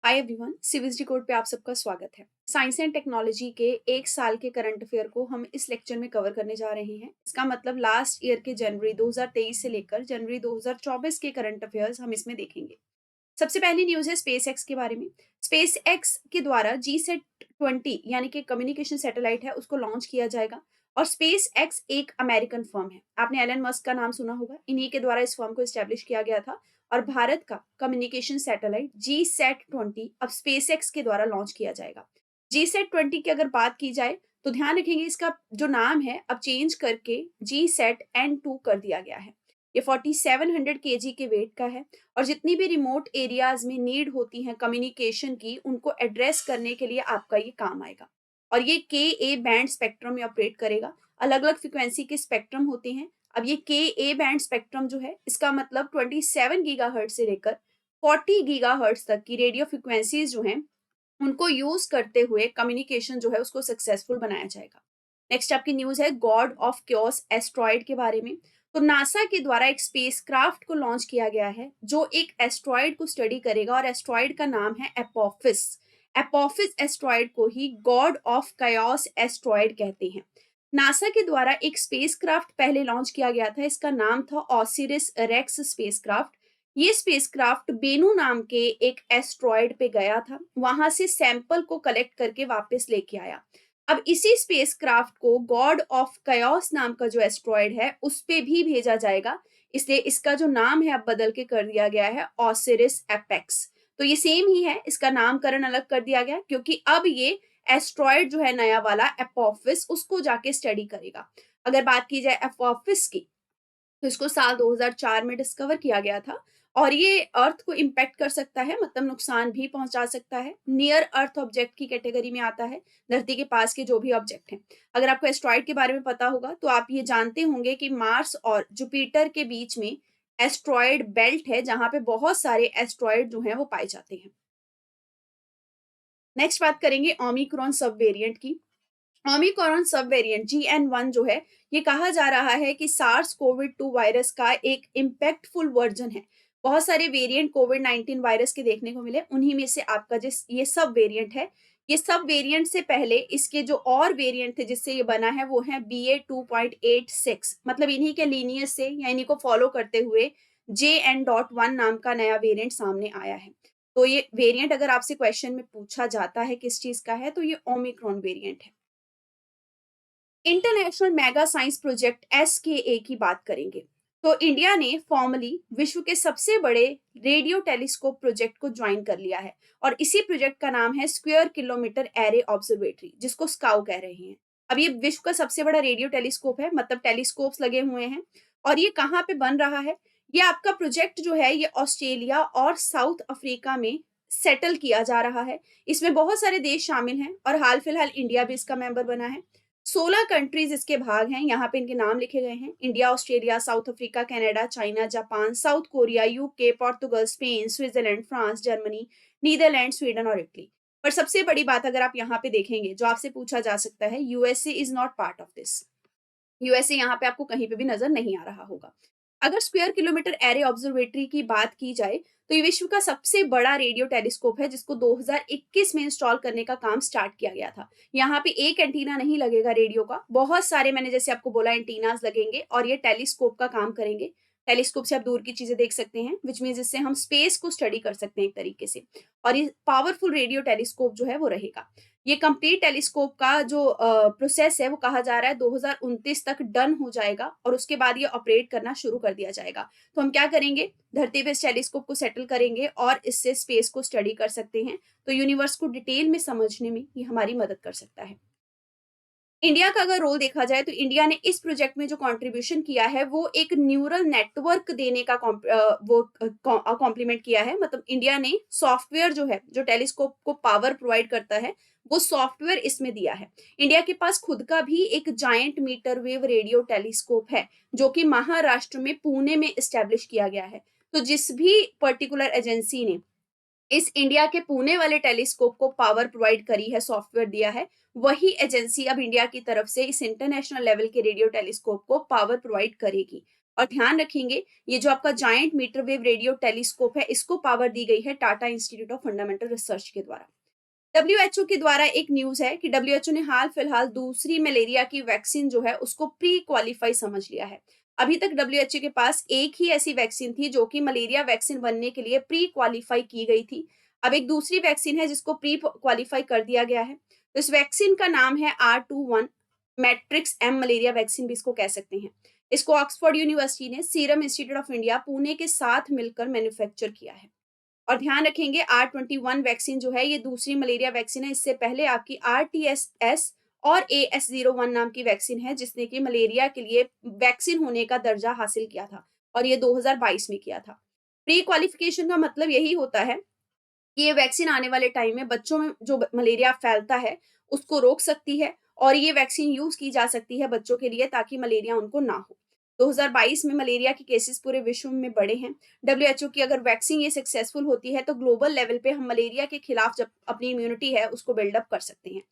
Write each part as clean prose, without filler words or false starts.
Hi everyone, सीवीएसडी code पे आप सबका स्वागत है। साइंस एंड टेक्नोलॉजी के एक साल के करंट अफेयर को हम इस लेक्चर में कवर करने जा रहे हैं। इसका मतलब लास्ट ईयर के जनवरी 2023 से लेकर जनवरी 2024 के करंट अफेयर्स हम इसमें देखेंगे। सबसे पहली न्यूज है स्पेस एक्स के बारे में। स्पेस एक्स के द्वारा GSAT-20 यानी कि कम्युनिकेशन सैटेलाइट है उसको लॉन्च किया जाएगा। और स्पेस एक्स एक अमेरिकन फर्म है। आपने एलन मस्क का नाम सुना होगा, इन्हीं के द्वारा इस फर्म को स्टैब्लिश किया गया था। और भारत का कम्युनिकेशन सैटेलाइट GSAT-20 अब स्पेस एक्स के द्वारा लॉन्च किया जाएगा। GSAT-20 की अगर बात की जाए तो ध्यान रखेंगे इसका जो नाम है अब चेंज करके GSAT-N2 कर दिया गया है। ये 4700 kg के वेट का है। और जितनी भी रिमोट एरियाज में नीड होती हैं कम्युनिकेशन की, उनको एड्रेस करने के लिए आपका ये काम आएगा। और ये KA बैंड स्पेक्ट्रम में ऑपरेट करेगा। अलग अलग फ्रिक्वेंसी के स्पेक्ट्रम होते हैं। अब ये KA बैंड स्पेक्ट्रम जो है इसका मतलब 27 गीगाहर्ट्ज से लेकर 40 गीगाहर्ट्ज तक की रेडियो फ्रिक्वेंसीज जो हैं उनको यूज करते हुए कम्युनिकेशन जो है उसको सक्सेसफुल बनाया जाएगा। नेक्स्ट आपकी न्यूज है गॉड ऑफ क्योस एस्ट्रॉयड के बारे में। तो नासा के द्वारा एक स्पेसक्राफ्ट को लॉन्च किया गया है जो एक एस्ट्रॉयड को स्टडी करेगा और एस्ट्रॉयड का नाम है एपोफिस। एपोफिस एस्ट्रॉयड को ही गॉड ऑफ कयोस एस्ट्रॉयड कहते हैं। नासा के द्वारा एक स्पेसक्राफ्ट पहले लॉन्च किया गया था, इसका नाम था ऑसिरिस रेक्स स्पेसक्राफ्ट। ये स्पेसक्राफ्ट बेनू नाम के एक एस्ट्रॉयड पे गया था, वहां से सैंपल को कलेक्ट करके वापस लेके आया। अब इसी स्पेसक्राफ्ट को गॉड ऑफ कयोस नाम का जो एस्ट्रॉयड है उस पे भी भेजा जाएगा, इसलिए इसका जो नाम है अब बदल के कर दिया गया है ऑसिरिस एपेक्स। तो ये सेम ही है, इसका नामकरण अलग कर दिया गया क्योंकि अब ये एस्ट्रॉयड जो है नया वाला एपोफिस उसको जाके स्टडी करेगा। अगर बात की जाए एपोफिस की तो इसको साल 2004 में डिस्कवर किया गया था। और ये अर्थ को इम्पैक्ट कर सकता है, मतलब नुकसान भी पहुंचा सकता है। नियर अर्थ ऑब्जेक्ट की कैटेगरी में आता है, धरती के पास के जो भी ऑब्जेक्ट हैं। अगर आपको एस्ट्रॉयड के बारे में पता होगा तो आप ये जानते होंगे कि मार्स और जुपिटर के बीच में एस्ट्रॉयड बेल्ट है जहां पे बहुत सारे एस्ट्रॉयड जो हैं वो पाए जाते हैं। नेक्स्ट बात करेंगे ओमिक्रॉन सब वेरिएंट की। ओमिक्रॉन सब वेरिएंट GN1 जो है ये कहा जा रहा है कि सार्स कोविड 2 वायरस का एक इम्पैक्टफुल वर्जन है। बहुत सारे वेरिएंट कोविड-19 वायरस के देखने को मिले, उन्हीं में से आपका जिस ये सब वेरिएंट है। ये सब वेरिएंट से पहले इसके जो और वेरिएंट थे जिससे ये बना है वो है BA2.86, मतलब इन्हीं के लीनियज से या इन्हीं को फॉलो करते हुए JN.1 नाम का नया वेरिएंट सामने आया है। तो ये वेरिएंट अगर आपसे क्वेश्चन में पूछा जाता है किस चीज का है तो ये ओमिक्रॉन वेरिएंट है। International mega science project SKA की बात करेंगे तो इंडिया ने फॉर्मली विश्व के सबसे बड़े रेडियो टेलीस्कोप प्रोजेक्ट को ज्वाइन कर लिया है। और इसी प्रोजेक्ट का नाम है स्क्वायर किलोमीटर एरे ऑब्जर्वेटरी, जिसको स्काउ कह रहे हैं। अब ये विश्व का सबसे बड़ा रेडियो टेलीस्कोप है, मतलब टेलीस्कोप्स लगे हुए हैं। और ये कहाँ पे बन रहा है? ये आपका प्रोजेक्ट जो है ये ऑस्ट्रेलिया और साउथ अफ्रीका में सेटल किया जा रहा है। इसमें बहुत सारे देश शामिल हैं और हाल फिलहाल इंडिया भी इसका मेंबर बना है। 16 कंट्रीज इसके भाग हैं, यहाँ पे इनके नाम लिखे गए हैं। India, Australia, South Africa, Canada, China, Japan, South Korea, UK, Portugal, Spain, Switzerland, France, Germany, Netherland, Sweden और इटली। पर सबसे बड़ी बात अगर आप यहाँ पे देखेंगे जो आपसे पूछा जा सकता है, USA is not part of this. USA यहाँ पे आपको कहीं पे भी नजर नहीं आ रहा होगा। अगर स्क्वायर किलोमीटर एरे ऑब्जर्वेटरी की बात की जाए तो ये विश्व का सबसे बड़ा रेडियो टेलीस्कोप है जिसको 2021 में इंस्टॉल करने का काम स्टार्ट किया गया था। यहाँ पे एक एंटीना नहीं लगेगा रेडियो का, बहुत सारे मैंने जैसे आपको बोला एंटीनास लगेंगे और ये टेलीस्कोप का काम करेंगे। टेलीस्कोप से आप दूर की चीजें देख सकते हैं, विच मीन इससे हम स्पेस को स्टडी कर सकते हैं एक तरीके से। और ये पावरफुल रेडियो टेलीस्कोप जो है वो रहेगा। ये कंप्लीट टेलीस्कोप का जो प्रोसेस है वो कहा जा रहा है 2029 तक डन हो जाएगा और उसके बाद ये ऑपरेट करना शुरू कर दिया जाएगा। तो हम क्या करेंगे, धरती पे इस टेलीस्कोप को सेटल करेंगे और इससे स्पेस को स्टडी कर सकते हैं। तो यूनिवर्स को डिटेल में समझने में ये हमारी मदद कर सकता है। इंडिया का अगर रोल देखा जाए तो इंडिया ने इस प्रोजेक्ट में जो कंट्रीब्यूशन किया है वो एक न्यूरल नेटवर्क देने का वो कॉम्प्लीमेंट किया है। मतलब इंडिया ने सॉफ्टवेयर जो है जो टेलीस्कोप को पावर प्रोवाइड करता है वो सॉफ्टवेयर इसमें दिया है। इंडिया के पास खुद का भी एक giant metre wave radio telescope है जो कि महाराष्ट्र में पुणे में इस्टेब्लिश किया गया है। तो जिस भी पर्टिकुलर एजेंसी ने इस इंडिया के पुणे वाले टेलीस्कोप को पावर प्रोवाइड करी है, सॉफ्टवेयर दिया है, वही एजेंसी अब इंडिया की तरफ से इस इंटरनेशनल लेवल के रेडियो टेलीस्कोप को पावर प्रोवाइड करेगी। और ध्यान रखेंगे ये जो आपका giant metre wave radio telescope है, इसको पावर दी गई है Tata Institute of Fundamental Research के द्वारा। डब्ल्यूएचओ के द्वारा एक न्यूज है कि डब्ल्यूएचओ ने हाल फिलहाल दूसरी मलेरिया की वैक्सीन जो है उसको प्री क्वालिफाई समझ लिया है। अभी तक डब्ल्यूएचओ के पास एक ही ऐसी वैक्सीन थी जो कि मलेरिया वैक्सीन बनने के लिए प्री क्वालिफाई की गई थी। अब एक दूसरी वैक्सीन है जिसको प्री क्वालिफाई कर दिया गया है। तो इस वैक्सीन का नाम है R21 matrix M malaria vaccine भी इसको कह सकते हैं। इसको ऑक्सफोर्ड यूनिवर्सिटी ने serum institute of India Pune के साथ मिलकर मैन्युफैक्चर किया है। और ध्यान रखेंगे R21 वैक्सीन जो है ये दूसरी मलेरिया वैक्सीन है। इससे पहले आपकी RTSS और AS01 नाम की वैक्सीन है जिसने कि मलेरिया के लिए वैक्सीन होने का दर्जा हासिल किया था और ये 2022 में किया था। प्री क्वालिफिकेशन का मतलब यही होता है कि ये वैक्सीन आने वाले टाइम में बच्चों में जो मलेरिया फैलता है उसको रोक सकती है और ये वैक्सीन यूज की जा सकती है बच्चों के लिए ताकि मलेरिया उनको ना हो। 2022 में मलेरिया के केसेस पूरे विश्व में बढ़े हैं। डब्ल्यूएचओ की अगर वैक्सीन ये सक्सेसफुल होती है तो ग्लोबल लेवल पे हम मलेरिया के खिलाफ जब अपनी इम्यूनिटी है उसको बिल्डअप कर सकते हैं।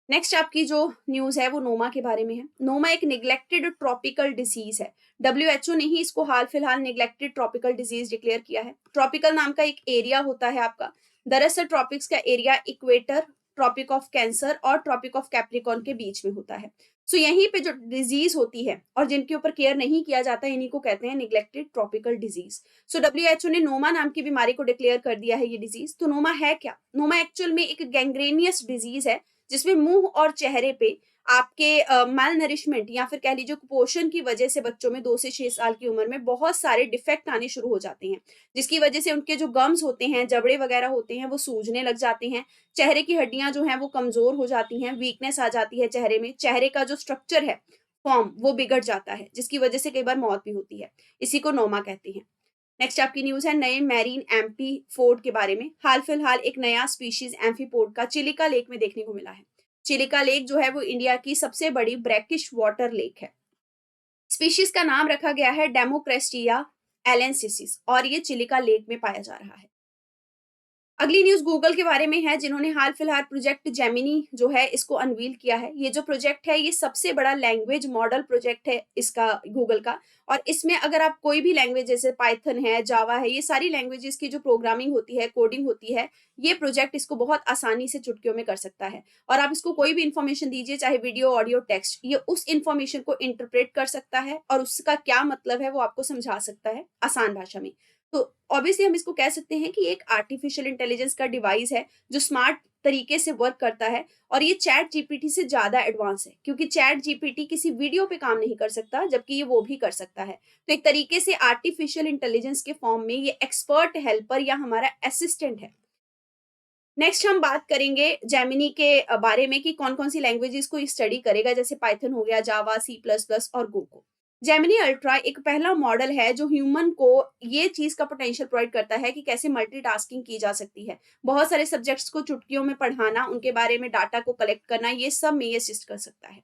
नेक्स्ट आपकी जो न्यूज है वो नोमा के बारे में है। नोमा एक निग्लेक्टेड ट्रॉपिकल डिजीज है। डब्ल्यूएचओ ने ही इसको हाल फिलहाल निग्लेक्टेड ट्रॉपिकल डिजीज डिक्लेयर किया है। ट्रॉपिकल नाम का एक एरिया होता है आपका। दरअसल ट्रॉपिक्स का area equator, Tropic of Cancer और ट्रॉपिक ऑफ कैप्रिकॉन के बीच में होता है। सो यहीं पे जो डिजीज होती है और जिनके ऊपर केयर नहीं किया जाता इन्हीं को कहते हैं neglected tropical disease. So WHO ने नोमा नाम की बीमारी को डिक्लेयर कर दिया है ये डिजीज। तो नोमा है क्या? नोमा एक्चुअल में एक गैंग्रेनियस डिजीज है जिसमें मुंह और चेहरे पे आपके माल नरिशमेंट या फिर कह लीजिए कुपोषण की वजह से बच्चों में 2 से 6 साल की उम्र में बहुत सारे डिफेक्ट आने शुरू हो जाते हैं, जिसकी वजह से उनके जो गम्स होते हैं, जबड़े वगैरह होते हैं, वो सूजने लग जाते हैं। चेहरे की हड्डियां जो हैं वो कमजोर हो जाती हैं, वीकनेस आ जाती है चेहरे में, चेहरे का जो स्ट्रक्चर है, फॉर्म वो बिगड़ जाता है, जिसकी वजह से कई बार मौत भी होती है। इसी को नोमा कहते हैं। नेक्स्ट आपकी न्यूज है नए मैरीन एम्फीपोड के बारे में। हाल फिलहाल एक नया स्पीशीज एम्फीपोड का चिलिका लेक में देखने को मिला है। चिलिका लेक जो है वो इंडिया की सबसे बड़ी ब्रैकिश वाटर लेक है। स्पीशीज का नाम रखा गया है डेमोक्रेस्टिया एलेंसिसिस और ये चिलिका लेक में पाया जा रहा है। अगली न्यूज गूगल के बारे में है जिन्होंने हाल फिलहाल प्रोजेक्ट जेमिनी जो है इसको अनवील किया है। ये जो प्रोजेक्ट है ये सबसे बड़ा लैंग्वेज मॉडल प्रोजेक्ट है इसका गूगल का। और इसमें अगर आप कोई भी लैंग्वेज जैसे पाइथन है, जावा है, ये सारी लैंग्वेजेस की जो प्रोग्रामिंग होती है, कोडिंग होती है, ये प्रोजेक्ट इसको बहुत आसानी से चुटकियों में कर सकता है। और आप इसको कोई भी इन्फॉर्मेशन दीजिए, चाहे वीडियो, ऑडियो, टेक्स्ट, ये उस इन्फॉर्मेशन को इंटरप्रेट कर सकता है और उसका क्या मतलब है वो आपको समझा सकता है आसान भाषा में। तो ऑब्वियसली हम इसको कह सकते हैं कि एक आर्टिफिशियल इंटेलिजेंस का डिवाइस है जो स्मार्ट तरीके से वर्क करता है। और ये चैट जीपीटी से ज्यादा एडवांस है क्योंकि चैट जीपीटी किसी वीडियो पे काम नहीं कर सकता जबकि ये वो भी कर सकता है। तो एक तरीके से आर्टिफिशियल इंटेलिजेंस के फॉर्म में ये एक्सपर्ट हेल्पर या हमारा असिस्टेंट है। नेक्स्ट हम बात करेंगे जेमिनी के बारे में कि कौन कौन सी लैंग्वेजेस को स्टडी करेगा, जैसे पाइथन हो गया, जावा, C++ और गो को। जेमिनी अल्ट्रा एक पहला मॉडल है जो ह्यूमन को ये चीज का पोटेंशियल प्रोवाइड करता है कि कैसे मल्टीटास्किंग की जा सकती है। बहुत सारे सब्जेक्ट्स को चुटकियों में पढ़ाना, उनके बारे में डाटा को कलेक्ट करना, ये सब में ये असिस्ट कर सकता है।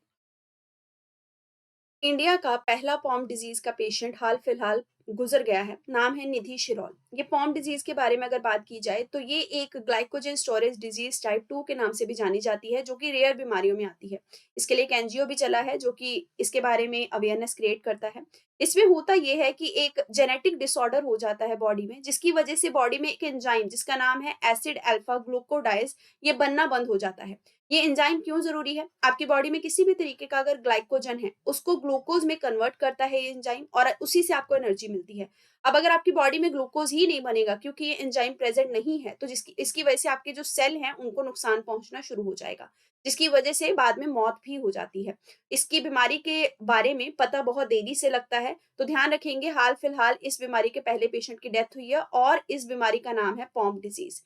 इंडिया का पहला पॉम डिजीज का पेशेंट हाल फिलहाल गुजर गया है। नाम है निधि शिरोल। ये पॉम डिजीज के बारे में अगर बात की जाए तो ये एक ग्लाइकोजन स्टोरेज डिजीज टाइप 2 के नाम से भी जानी जाती है जो कि रेयर बीमारियों में आती है। इसके लिए एक एनजीओ भी चला है जो कि इसके बारे में अवेयरनेस क्रिएट करता है। इसमें होता यह है कि एक जेनेटिक डिसऑर्डर हो जाता है बॉडी में, जिसकी वजह से बॉडी में एक एंजाइम जिसका नाम है एसिड अल्फा ग्लूकोडाइज ये बनना बंद हो जाता है। ये एंजाइम क्यों जरूरी है? आपकी बॉडी में किसी भी तरीके का अगर ग्लाइकोजन है उसको ग्लूकोज में कन्वर्ट करता है ये एंजाइम और उसी से आपको एनर्जी मिलती है। अब अगर आपकी बॉडी में ग्लूकोज ही नहीं बनेगा क्योंकि ये एंजाइम प्रेजेंट नहीं है तो जिसकी इसकी वजह से आपके जो सेल हैं उनको नुकसान पहुंचना शुरू हो जाएगा, जिसकी वजह से बाद में मौत भी हो जाती है। इसकी बीमारी के बारे में पता बहुत देरी से लगता है, तो ध्यान रखेंगे हाल फिलहाल इस बीमारी के पहले पेशेंट की डेथ हुई है और इस बीमारी का नाम है पॉम डिजीज।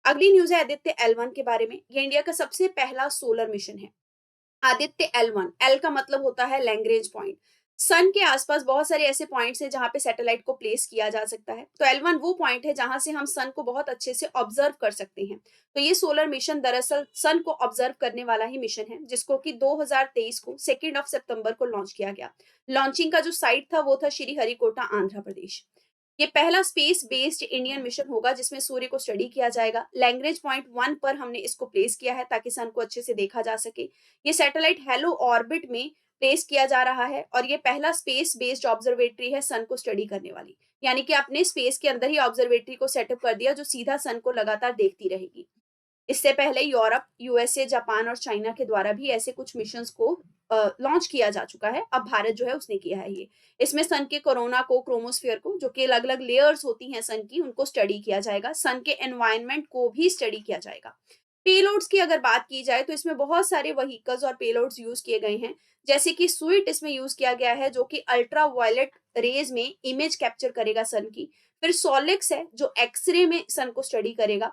अगली न्यूज है आदित्य L1 के बारे में। ये इंडिया का सबसे पहला सोलर मिशन है। आदित्य L1, एल का मतलब होता है लैंग्रेंज पॉइंट। सन के आसपास बहुत सारे ऐसे पॉइंट्स हैं जहां पे सैटेलाइट को प्लेस किया जा सकता है। तो L1 वो पॉइंट है जहां से हम सन को बहुत अच्छे से ऑब्जर्व कर सकते हैं। तो ये सोलर मिशन दरअसल सन को ऑब्जर्व करने वाला ही मिशन है जिसको कि 2023 को 2 सितंबर को लॉन्च किया गया। लॉन्चिंग का जो साइट था वो था श्रीहरिकोटा, आंध्र प्रदेश। ये पहला स्पेस बेस्ड इंडियन मिशन होगा जिसमें सूर्य को स्टडी किया जाएगा। लैंग्रेज पॉइंट 1 पर हमने इसको प्लेस किया है ताकि सन को अच्छे से देखा जा सके। ये सैटेलाइट हेलो ऑर्बिट में प्लेस किया जा रहा है और ये पहला स्पेस बेस्ड ऑब्जर्वेटरी है सन को स्टडी करने वाली। यानी कि आपने स्पेस के अंदर ही ऑब्जर्वेटरी को सेटअप कर दिया जो सीधा सन को लगातार देखती रहेगी। इससे पहले यूरोप, यूएसए, जापान और चाइना के द्वारा भी ऐसे कुछ मिशंस को लॉन्च किया जा चुका है। अब भारत जो है उसने किया है ये। इसमें सन के कोरोना को, क्रोमोस्फीयर को, जो कि अलग-अलग लेयर्स होती हैं सन की, उनको स्टडी किया जाएगा। सन के एनवायरनमेंट को भी स्टडी किया जाएगा। पेलोड्स की अगर बात की जाए तो इसमें बहुत सारे व्हीकल्स और पेलोड्स यूज़ किए गए हैं। जैसे कि स्वीट इसमें यूज़ किया गया है जो कि अल्ट्रा वायलेट रेज़ में इमेज कैप्चर करेगा सन की। फिर सोलिक्स है जो एक्स-रे में सन को स्टडी करेगा।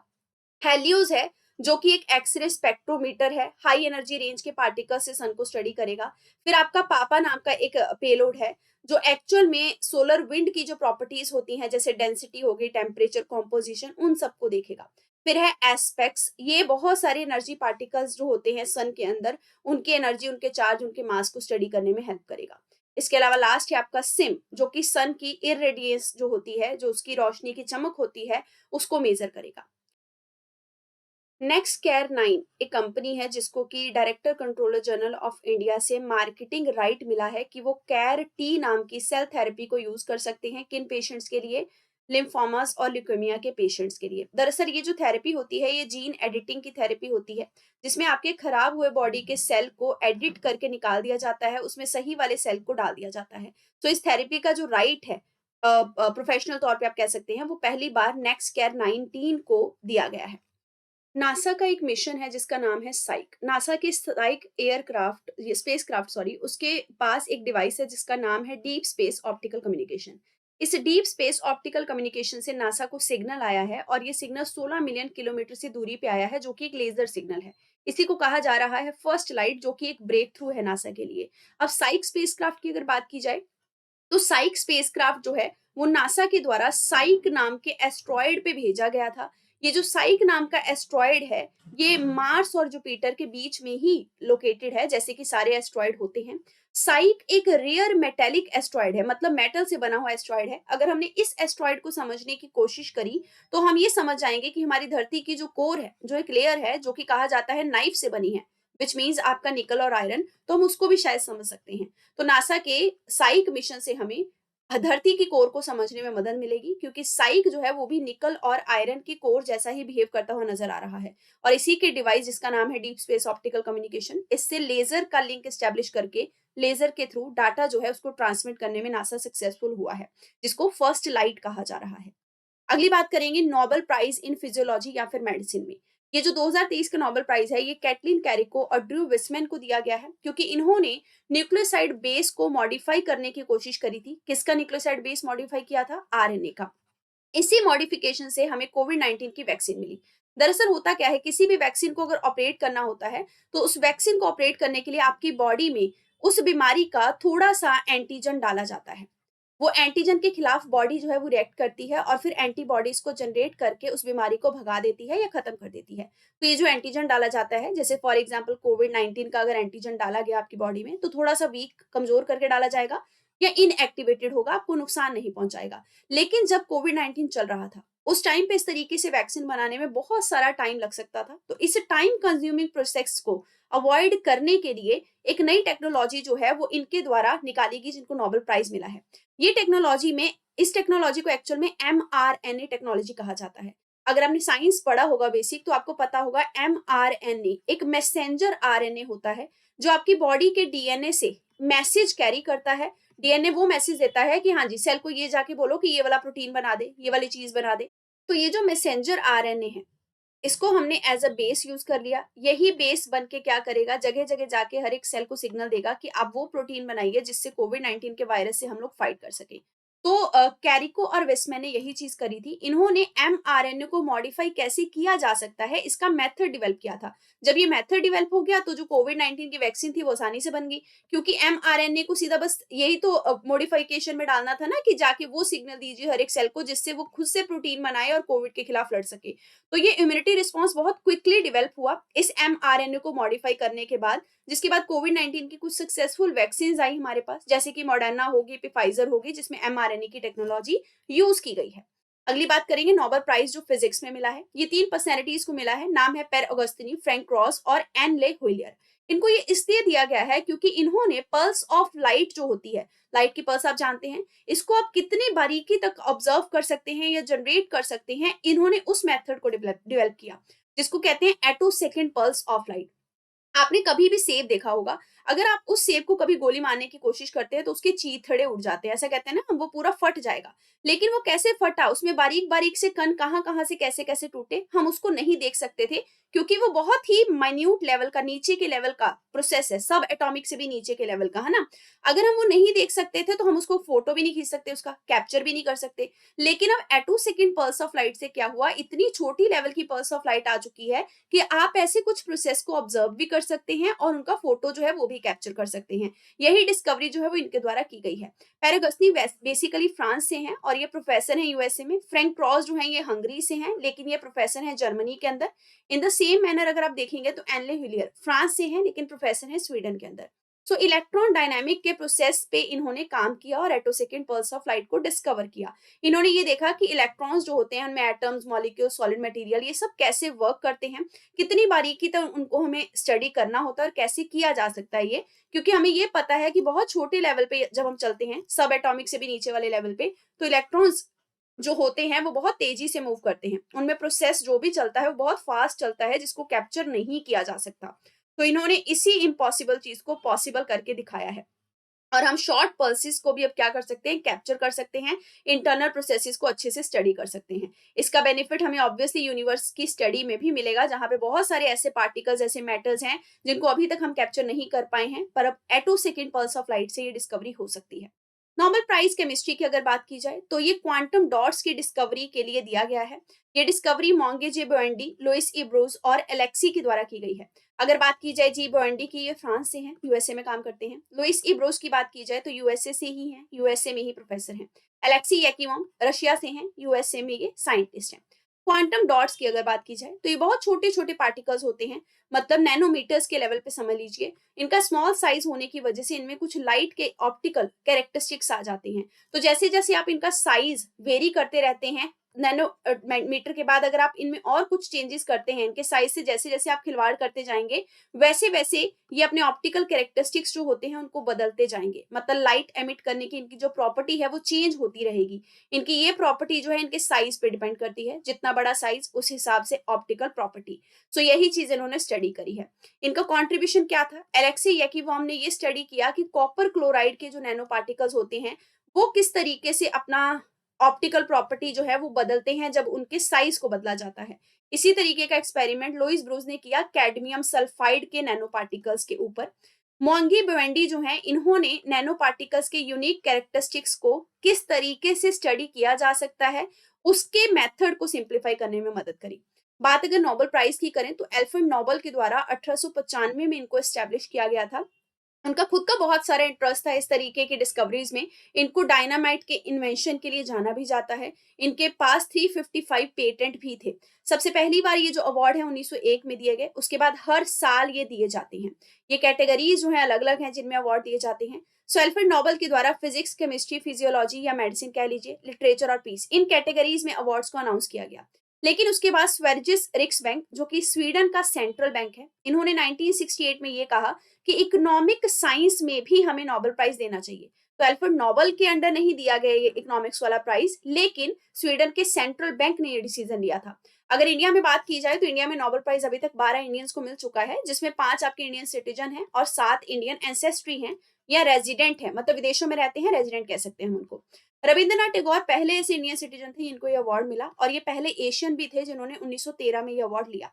हेलियोस है जो कि एक एक्सरे स्पेक्ट्रोमीटर है, हाई एनर्जी रेंज के पार्टिकल्स से सन को स्टडी करेगा। फिर आपका पापा नाम का एक पेलोड है जो एक्चुअल में सोलर विंड की जो प्रॉपर्टीज होती हैं जैसे डेंसिटी हो गई, टेम्परेचर, कॉम्पोजिशन, उन सबको देखेगा। फिर है एस्पेक्ट्स, ये बहुत सारे एनर्जी पार्टिकल्स जो होते हैं सन के अंदर, उनकी एनर्जी, उनके चार्ज, उनके मास को स्टडी करने में हेल्प करेगा। इसके अलावा लास्ट है आपका सिम जो कि सन की इरेडियंस जो होती है, जो उसकी रोशनी की चमक होती है, उसको मेजर करेगा। नेक्स्ट केयर 9 एक कंपनी है जिसको कि director controller general of India से मार्केटिंग राइट मिला है कि वो केयर टी नाम की सेल थेरेपी को यूज कर सकते हैं। किन पेशेंट्स के लिए? लिम्फोमास और ल्यूकेमिया के पेशेंट्स के लिए। दरअसल ये जो थेरेपी होती है ये जीन एडिटिंग की थेरेपी होती है जिसमें आपके खराब हुए बॉडी के सेल को एडिट करके निकाल दिया जाता है, उसमें सही वाले सेल को डाल दिया जाता है। तो इस थेरेपी का जो राइट है प्रोफेशनल तौर पे आप कह सकते हैं वो पहली बार नेक्स्ट केयर 19 को दिया गया है। नासा का एक मिशन है जिसका नाम है साइक। नासा के साइक एयरक्राफ्ट, ये स्पेस क्राफ्ट सॉरी, उसके पास एक डिवाइस है जिसका नाम है डीप स्पेस ऑप्टिकल कम्युनिकेशन। इस डीप स्पेस ऑप्टिकल कम्युनिकेशन से नासा को सिग्नल आया है और ये सिग्नल 16 मिलियन किलोमीटर से दूरी पे आया है जो कि एक लेजर सिग्नल है। इसी को कहा जा रहा है फर्स्ट लाइट, जो कि एक ब्रेक थ्रू है नासा के लिए। अब साइक स्पेसक्राफ्ट की अगर बात की जाए तो साइक स्पेसक्राफ्ट जो है वो नासा के द्वारा साइक नाम के एस्ट्रॉयड पे भेजा गया था। ये जो साइक नाम का एस्ट्रॉयड है ये मार्स और जुपिटर के बीच में ही लोकेटेड है, जैसे कि सारे एस्ट्रॉयड होते हैं। साइक एक रेयर मेटेलिक एस्ट्रॉयड है, मतलब मेटल से बना हुआ एस्ट्रॉयड है। अगर हमने इस एस्ट्रॉयड को समझने की कोशिश करी तो हम ये समझ जाएंगे कि हमारी धरती की जो कोर है, जो एक लेयर है जो कि कहा जाता है नाइफ से बनी है, विच मीन्स आपका निकल और आयरन, तो हम उसको भी शायद समझ सकते हैं। तो नासा के साइक मिशन से हमें धरती की कोर को समझने में मदद मिलेगी क्योंकि साइक जो है वो भी निकल और आयरन की कोर जैसा ही बिहेव करता हुआ नजर आ रहा है। और इसी के डिवाइस जिसका नाम है डीप स्पेस ऑप्टिकल कम्युनिकेशन, इससे लेजर का लिंक एस्टेब्लिश करके लेजर के थ्रू डाटा जो है उसको ट्रांसमिट करने में नासा सक्सेसफुल हुआ है, जिसको फर्स्ट लाइट कहा जा रहा है। अगली बात करेंगे नोबेल प्राइज इन फिजियोलॉजी या फिर मेडिसिन में। ये जो 2023 का नोबेल प्राइज है ये कैटलिन कैरिको और ड्रू विस्मैन को दिया गया है क्योंकि इन्होंने न्यूक्लियोसाइड बेस को मॉडिफाई करने की कोशिश करी थी। किसका न्यूक्लियोसाइड बेस मॉडिफाई किया था? आरएनए का। इसी मॉडिफिकेशन से हमें कोविड-19 की वैक्सीन मिली। दरअसल होता क्या है, किसी भी वैक्सीन को अगर ऑपरेट करना होता है तो उस वैक्सीन को ऑपरेट करने के लिए आपकी बॉडी में उस बीमारी का थोड़ा सा एंटीजन डाला जाता है। वो एंटीजन के खिलाफ बॉडी जो है वो रिएक्ट करती है और फिर एंटीबॉडीज को जनरेट करके उस बीमारी को भगा देती है या खत्म कर देती है। तो ये जो एंटीजन डाला जाता है, जैसे फॉर एग्जांपल कोविड-19 का अगर एंटीजन डाला गया आपकी बॉडी में तो थोड़ा सा वीक, कमजोर करके डाला जाएगा या इनएक्टिवेटेड होगा, आपको नुकसान नहीं पहुंचाएगा। लेकिन जब कोविड-19 चल रहा था उस टाइम पे इस तरीके से वैक्सीन बनाने में बहुत सारा टाइम लग सकता था। तो इस टाइम कंज्यूमिंग प्रोसेस को अवॉइड करने के लिए एक नई टेक्नोलॉजी जो है वो इनके द्वारा निकाली गई जिनको नोबेल प्राइज मिला है। ये टेक्नोलॉजी में, इस टेक्नोलॉजी को एक्चुअल में एमआरएनए टेक्नोलॉजी कहा जाता है। अगर आपने साइंस पढ़ा होगा बेसिक तो आपको पता होगा एमआरएनए एक मैसेंजर आरएनए होता है जो आपकी बॉडी के डीएनए से मैसेज कैरी करता है। डीएनए वो मैसेज देता है कि हाँ जी, सेल को ये जाके बोलो कि ये वाला प्रोटीन बना दे, ये वाली चीज बना दे। तो ये जो मैसेंजर आरएनए है इसको हमने एज अ बेस यूज कर लिया। यही बेस बन के क्या करेगा, जगह जगह जाके हर एक सेल को सिग्नल देगा कि आप वो प्रोटीन बनाइए जिससे कोविड-19 के वायरस से हम लोग फाइट कर सके। तो कैरिको और वेस्टमैन ने यही चीज करी थी। इन्होंने एमआरएनए को मॉडिफाई कैसे किया जा सकता है इसका मेथड डेवलप किया था। जब ये मेथड डेवलप हो गया तो जो कोविड-19 की वैक्सीन थी वो आसानी से बन गई क्योंकि एमआरएनए को सीधा बस यही तो मॉडिफिकेशन में डालना था ना कि जाके वो सिग्नल दीजिए हर एक सेल को जिससे वो खुद से प्रोटीन बनाए और कोविड के खिलाफ लड़ सके। तो ये इम्यूनिटी रिस्पॉन्स बहुत क्विकली डेवलप हुआ इस एमआरएनए को मॉडिफाई करने के बाद, जिसके बाद कोविड-19 की कुछ सक्सेसफुल वैक्सीन आई हमारे पास, जैसे कि मॉडर्ना होगी, फाइजर होगी, जिसमें एमआरएनए की टेक्नोलॉजी यूज की गई है। अगली बात करेंगे नोबेल प्राइज जो फिजिक्स में मिला है। ये 3 पर्सनैलिटीज को मिला है। नाम है पेर ऑगस्टिनी, फ्रैंक क्रॉस और एन ले हुइलियर। इनको ये इसलिए दिया गया है क्योंकि इन्होंने पल्स ऑफ लाइट जो होती है, लाइट की पल्स आप जानते हैं, इसको आप कितनी बारीकी तक ऑब्जर्व कर सकते हैं या जनरेट कर सकते हैं, इन्होंने उस मेथड को डेवलप किया, जिसको कहते हैं एटो सेकेंड पल्स ऑफ लाइट। आपने कभी भी सेब देखा होगा, अगर आप उस सेब को कभी गोली मारने की कोशिश करते हैं तो उसके चीथड़े उड़ जाते हैं, ऐसा कहते हैं ना, वो पूरा फट जाएगा। लेकिन वो कैसे फटा, उसमें बारीक बारीक से कण कहाँ कहाँ से कैसे कैसे टूटे, हम उसको नहीं देख सकते थे, क्योंकि वो बहुत ही माइन्यूट लेवल का, नीचे के लेवल का प्रोसेस है, सब एटॉमिक से भी नीचे के लेवल का, है ना। अगर हम वो नहीं देख सकते थे तो हम उसको फोटो भी नहीं खींच सकते, उसका कैप्चर भी नहीं कर सकते। लेकिन अब एटो सेकेंड पल्स ऑफ लाइट से क्या हुआ, इतनी छोटी लेवल की पल्स ऑफ लाइट आ चुकी है कि आप ऐसे कुछ प्रोसेस को ऑब्जर्व भी कर सकते हैं और उनका फोटो जो है वो भी कैप्चर कर सकते हैं। यही डिस्कवरी जो है वो इनके द्वारा की गई है। पैरागस्नी बेसिकली फ्रांस से हैं और ये प्रोफेसर हैं यूएसए में। फ्रैंक क्रॉस जो है ये हंगरी से हैं, लेकिन ये प्रोफेसर हैं जर्मनी के अंदर। इन द सेम मैनर अगर आप देखेंगे तो एनले हुलियर फ्रांस से हैं, लेकिन प्रोफेसर हैं स्वीडन के अंदर। सो इलेक्ट्रॉन डायनामिक के प्रोसेस पे इन्होंने काम किया और एटोसेकेंड पल्स ऑफ लाइट को डिस्कवर किया। इन्होंने ये देखा कि इलेक्ट्रॉन्स जो होते हैं उनमें एटम्स, मॉलिक्यूल, सॉलिड मटेरियल, ये सब कैसे वर्क करते हैं, कितनी बारीकी तक उनको हमें स्टडी करना होता है और कैसे किया जा सकता है ये। क्योंकि हमें ये पता है कि बहुत छोटे लेवल पे जब हम चलते हैं, सब एटॉमिक से भी नीचे वाले लेवल पे, तो इलेक्ट्रॉन्स जो होते हैं वो बहुत तेजी से मूव करते हैं, उनमें प्रोसेस जो भी चलता है वो बहुत फास्ट चलता है, जिसको कैप्चर नहीं किया जा सकता। तो इन्होंने इसी इम्पॉसिबल चीज को पॉसिबल करके दिखाया है। और हम शॉर्ट पल्सेस को भी अब क्या कर सकते हैं, कैप्चर कर सकते हैं, इंटरनल प्रोसेसेस को अच्छे से स्टडी कर सकते हैं। इसका बेनिफिट हमें ऑब्वियसली यूनिवर्स की स्टडी में भी मिलेगा, जहां पे बहुत सारे ऐसे पार्टिकल्स, ऐसे मैटर्स हैं जिनको अभी तक हम कैप्चर नहीं कर पाए हैं, पर अब एटो सेकेंड पल्स ऑफ लाइट से ये डिस्कवरी हो सकती है। नोबेल प्राइज केमिस्ट्री की अगर बात की जाए तो ये क्वांटम डॉट्स की डिस्कवरी के लिए दिया गया है। ये डिस्कवरी मोंगे जे बोएंडी, लुइस ई ब्रूज और एलेक्सी के द्वारा की गई है। अगर बात की जाए जी बोएंडी की, ये फ्रांस से हैं, यूएसए में काम करते हैं। लुइस ई ब्रोस की बात की जाए तो यूएसए से ही हैं, यूएसए में ही प्रोफेसर हैं। एलेक्सी याकीमोव रशिया से हैं, यूएसए में ये साइंटिस्ट हैं। क्वांटम डॉट्स की अगर बात की जाए तो ये बहुत छोटे छोटे पार्टिकल्स होते हैं, मतलब नैनोमीटर्स के लेवल पे समझ लीजिए। इनका स्मॉल साइज होने की वजह से इनमें कुछ लाइट के ऑप्टिकल कैरेक्टरिस्टिक्स आ जाते हैं। तो जैसे जैसे आप इनका साइज वेरी करते रहते हैं, नैनो मीटर के बाद अगर आप इनमें और कुछ चेंजेस करते हैं इनके साइज से, जैसे जैसे आप खिलवाड़ करते जाएंगे, वैसे वैसे ये अपने ऑप्टिकल कैरेक्टरिस्टिक्स जो होते हैं उनको बदलते जाएंगे। मतलब लाइट एमिट करने की इनकी जो प्रॉपर्टी है वो चेंज होती रहेगी। इनकी ये प्रॉपर्टी जो है इनके साइज पे डिपेंड करती है, जितना बड़ा साइज उस हिसाब से ऑप्टिकल प्रॉपर्टी। सो यही चीज इन्होंने स्टडी करी है। इनका कॉन्ट्रीब्यूशन क्या था, एलेक्सी याकीमोव ने ये स्टडी किया कि कॉपर क्लोराइड के जो नैनो पार्टिकल्स होते हैं वो किस तरीके से अपना ऑप्टिकल प्रॉपर्टी जो है वो बदलते हैं जब उनके साइज को बदला जाता है। इसी तरीके का एक्सपेरिमेंट लुइस ब्रूस ने किया कैडमियम सल्फाइड के नैनो पार्टिकल्स के ऊपर। मोंगी बेवेंडी जो है, इन्होंने नैनो पार्टिकल्स के यूनिक कैरेक्टरिस्टिक्स को किस तरीके से स्टडी किया जा सकता है उसके मेथड को सिंप्लीफाई करने में मदद करी। बात अगर नोबेल प्राइज की करें तो एल्फ्रेड नोबेल के द्वारा 1895 में इनको एस्टेब्लिश किया गया था। उनका खुद का बहुत सारा इंटरेस्ट था इस तरीके की डिस्कवरीज में। इनको डायनामाइट के इन्वेंशन के लिए जाना भी जाता है। इनके पास 355 पेटेंट भी थे। सबसे पहली बार ये जो अवार्ड है 1901 में दिए गए, उसके बाद हर साल ये दिए जाते हैं। ये कैटेगरीज जो है अलग अलग हैं जिनमें अवार्ड दिए जाते हैं। सो एल्फ्रेड नोबेल के द्वारा फिजिक्स, केमिस्ट्री, फिजियोलॉजी या मेडिसिन कह लीजिए, लिटरेचर और पीस, इन कैटेगरीज में अवार्ड्स को अनाउंस किया गया। लेकिन उसके बाद स्वेरिजिस रिक्सबैंक, जो कि स्वीडन का सेंट्रल बैंक है, इन्होंने 1968 में ये कहा कि इकोनॉमिक साइंस में भी हमें नोबेल प्राइज देना चाहिए। तो एल्फ्रेड नोबेल के अंडर नहीं दिया गया ये इकोनॉमिक्स वाला प्राइज, लेकिन स्वीडन के सेंट्रल बैंक ने ये डिसीजन लिया था। अगर इंडिया में बात की जाए तो इंडिया में नोबेल प्राइज अभी तक 12 इंडियंस को मिल चुका है, जिसमें 5 आपके इंडियन सिटीजन हैं और 7 इंडियन एंसेस्ट्री हैं या रेजिडेंट है, मतलब विदेशों में रहते हैं, रेजिडेंट कह सकते हैं हम उनको। रविंद्रनाथ टैगोर पहले ऐसे इंडियन सिटीजन थे जिनको ये अवार्ड मिला, और ये पहले एशियन भी थे जिन्होंने 1913 में ये अवार्ड लिया।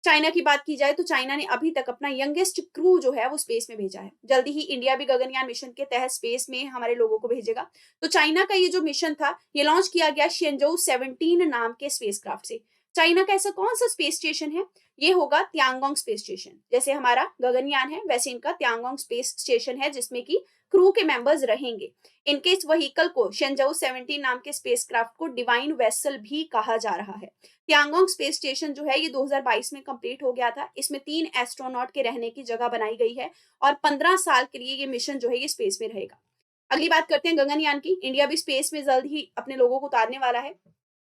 चाइना की बात की जाए तो चाइना ने अभी तक अपना यंगेस्ट क्रू जो है वो स्पेस में भेजा है। जल्दी ही इंडिया भी गगनयान मिशन के तहत स्पेस में हमारे लोगों को भेजेगा। तो चाइना का ये जो मिशन था ये लॉन्च किया गया शेंजोउ 17 नाम के स्पेसक्राफ्ट से। चाइना का ऐसा कौन सा स्पेस स्टेशन है, ये होगा त्यांगोंग स्पेस स्टेशन। जैसे हमारा गगनयान है वैसे इनका त्यांगोंग स्पेस स्टेशन है, जिसमें की क्रू के मेंबर्स रहेंगे। इनके इस व्हीकल को, शेंजोउ 17 नाम के स्पेसक्राफ्ट को, डिवाइन वेसल भी कहा जा रहा है। त्यांगोंग स्पेस स्टेशन जो है ये 2022 में कंप्लीट हो गया था। इसमें 3 एस्ट्रोनॉट के रहने की जगह बनाई गई है और 15 साल के लिए ये मिशन जो है ये स्पेस में रहेगा। अगली बात करते हैं गगनयान की। इंडिया भी स्पेस में जल्द ही अपने लोगों को उतारने वाला है।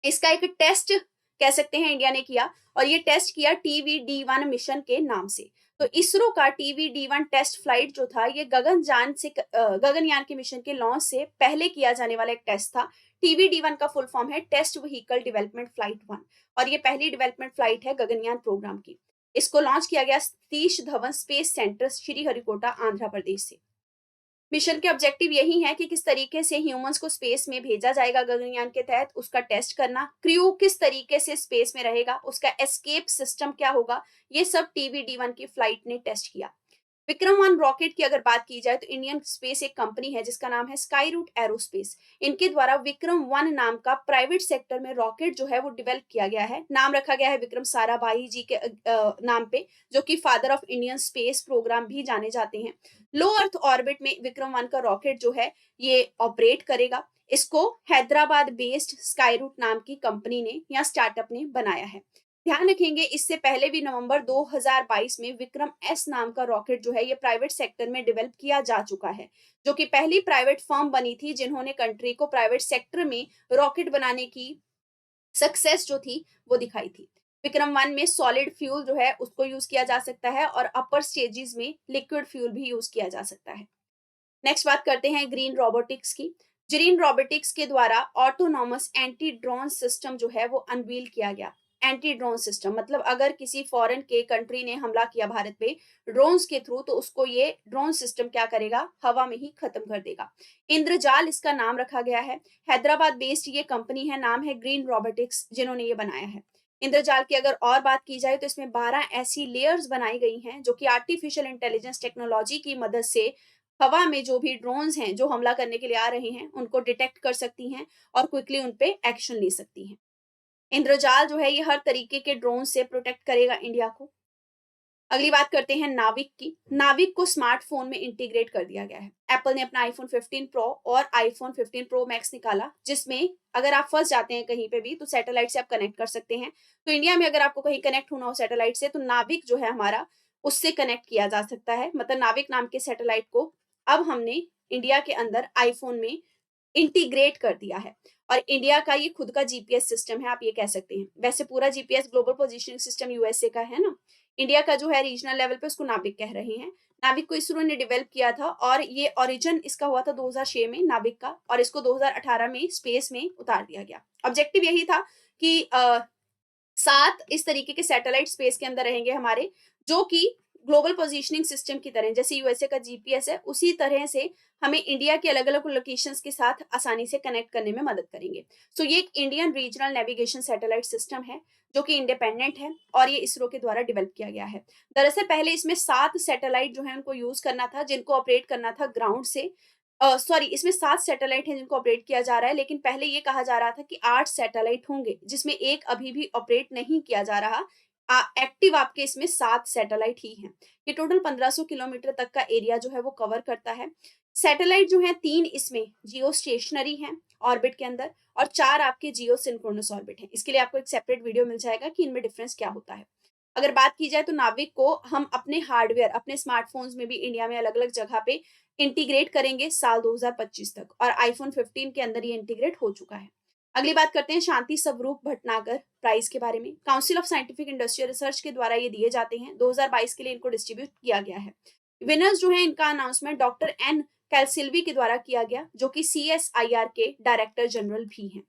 इसका एक टेस्ट कह सकते हैं इंडिया ने किया, और ये टेस्ट किया TVD-1 मिशन के नाम से। तो इसरो का टीवी-D1 टेस्ट फ्लाइट जो था, ये गगनयान के मिशन के लॉन्च से पहले किया जाने वाला एक टेस्ट था। टीवी-D1 का फुल फॉर्म है टेस्ट व्हीकल डेवलपमेंट फ्लाइट 1 और ये पहली डेवलपमेंट फ्लाइट है गगनयान प्रोग्राम की। इसको लॉन्च किया गया सतीश धवन स्पेस सेंटर श्रीहरिकोटा, आंध्र प्रदेश से। मिशन के ऑब्जेक्टिव यही है कि किस तरीके से ह्यूमंस को स्पेस में भेजा जाएगा गगनयान के तहत, उसका टेस्ट करना, क्रू किस तरीके से स्पेस में रहेगा, उसका एस्केप सिस्टम क्या होगा, ये सब टीवी-D1 की फ्लाइट ने टेस्ट किया। विक्रम वन रॉकेट की अगर बात की जाए तो इंडियन स्पेस एक कंपनी है जिसका नाम है स्काई रूट एरोस्पेस। इनके द्वारा विक्रम वन नाम का प्राइवेट सेक्टर में रॉकेट जो है वो डेवलप किया गया है। नाम रखा गया है विक्रम साराभाई जी के नाम पे, जो कि father of Indian space programme भी जाने जाते हैं। लो अर्थ ऑर्बिट में विक्रम वन का रॉकेट जो है ये ऑपरेट करेगा। इसको हैदराबाद बेस्ड स्काई रूट नाम की कंपनी ने या स्टार्टअप ने बनाया है। ध्यान रखेंगे, इससे पहले भी नवंबर 2022 में विक्रम एस नाम का रॉकेट जो है ये प्राइवेट सेक्टर में डेवलप किया जा चुका है, जो कि पहली प्राइवेट फर्म बनी थी जिन्होंने कंट्री को प्राइवेट सेक्टर में रॉकेट बनाने की सक्सेस जो थी वो दिखाई थी। विक्रम वन में सॉलिड फ्यूल जो है उसको यूज किया जा सकता है और अपर स्टेजेस में लिक्विड फ्यूल भी यूज किया जा सकता है। नेक्स्ट बात करते हैं ग्रीन रोबोटिक्स की। ग्रीन रोबोटिक्स के द्वारा ऑटोनॉमस एंटी ड्रोन सिस्टम जो है वो अनवील किया गया। एंटी ड्रोन सिस्टम मतलब अगर किसी फॉरेन के कंट्री ने हमला किया भारत पे ड्रोन्स के थ्रू, तो उसको ये ड्रोन सिस्टम क्या करेगा, हवा में ही खत्म कर देगा। इंद्रजाल इसका नाम रखा गया है। हैदराबाद बेस्ड ये कंपनी है, नाम है ग्रीन रोबोटिक्स, जिन्होंने ये बनाया है। इंद्रजाल की अगर और बात की जाए तो इसमें 12 ऐसी लेयर्स बनाई गई हैं जो कि आर्टिफिशियल इंटेलिजेंस टेक्नोलॉजी की मदद से हवा में जो भी ड्रोन्स हैं जो हमला करने के लिए आ रहे हैं उनको डिटेक्ट कर सकती हैं और क्विकली उन पे एक्शन ले सकती हैं। इंद्रजाल जो है ये हर तरीके के ड्रोन से प्रोटेक्ट करेगा इंडिया को। अगली बात करते हैं नाविक की। नाविक को स्मार्टफोन में इंटीग्रेट कर दिया गया है। एप्पल ने अपना आईफोन 15 प्रो और आईफोन 15 प्रो मैक्स निकाला, जिसमें अगर आप फंस जाते हैं कहीं पे भी तो सैटेलाइट से आप कनेक्ट कर सकते हैं। तो इंडिया में अगर आपको कहीं कनेक्ट होना हो सैटेलाइट से तो नाविक जो है हमारा, उससे कनेक्ट किया जा सकता है। मतलब नाविक नाम के सैटेलाइट को अब हमने इंडिया के अंदर आईफोन में इंटीग्रेट कर दिया है और इंडिया का ये खुद का जीपीएस सिस्टम है, आप ये कह सकते हैं। वैसे पूरा GPS global positioning system USA का है ना, इंडिया का जो है रीजनल लेवल पे उसको नाविक कह रहे हैं। नाविक को इसरो ने डेवलप किया था और ये ओरिजिन इसका हुआ था 2006 में नाविक का, और इसको 2018 में स्पेस में उतार दिया गया। ऑब्जेक्टिव यही था कि 7 इस तरीके के सैटेलाइट स्पेस के अंदर रहेंगे हमारे, जो कि ग्लोबल पोजीशनिंग सिस्टम की तरह, जैसे यूएसए का जीपीएस है उसी तरह से हमें इंडिया के अलग अलग लोकेशंस के साथ आसानी से कनेक्ट करने में मदद करेंगे। सो ये एक Indian regional navigation satellite system है जो कि इंडिपेंडेंट है और ये इसरो के द्वारा डेवलप किया गया है। दरअसल पहले इसमें 7 सैटेलाइट जो है उनको यूज करना था, जिनको ऑपरेट करना था ग्राउंड से। सॉरी, इसमें 7 सैटेलाइट हैं जिनको ऑपरेट किया जा रहा है, लेकिन पहले ये कहा जा रहा था कि 8 सैटेलाइट होंगे, जिसमें एक अभी भी ऑपरेट नहीं किया जा रहा। एक्टिव आपके इसमें 7 सैटेलाइट ही हैं। ये टोटल 1500 किलोमीटर तक का एरिया जो है वो कवर करता है। सैटेलाइट जो है 3 इसमें जियो स्टेशनरी हैं ऑर्बिट के अंदर और 4 आपके जियो सिंक्रोनस ऑर्बिट हैं। इसके लिए आपको एक सेपरेट वीडियो मिल जाएगा कि इनमें डिफरेंस क्या होता है। अगर बात की जाए तो नाविक को हम अपने हार्डवेयर, अपने स्मार्टफोन्स में भी इंडिया में अलग अलग जगह पे इंटीग्रेट करेंगे साल 2025 तक, और आईफोन 15 के अंदर ये इंटीग्रेट हो चुका है। अगली बात करते हैं शांति स्वरूप भटनागर प्राइज के बारे में। Council of scientific industrial research के द्वारा ये दिए जाते हैं। 2022 के लिए इनको डिस्ट्रीब्यूट किया गया है। विनर्स जो है इनका अनाउंसमेंट डॉक्टर एन कैलसिल्वी के द्वारा किया गया, जो कि सीएसआईआर के डायरेक्टर जनरल भी हैं।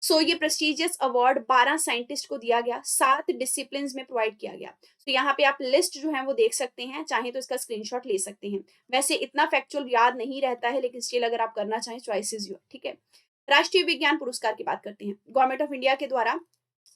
सो ये प्रेस्टिजियस अवार्ड 12 साइंटिस्ट को दिया गया, 7 डिसिप्लिन में प्रोवाइड किया गया। तो यहाँ पे आप लिस्ट जो है वो देख सकते हैं, चाहे तो इसका स्क्रीनशॉट ले सकते हैं। वैसे इतना फैक्चुअल याद नहीं रहता है, लेकिन स्टिल अगर आप करना चाहें चॉइस इज योर, ठीक है। राष्ट्रीय विज्ञान पुरस्कार की बात करते हैं। गवर्नमेंट ऑफ इंडिया के द्वारा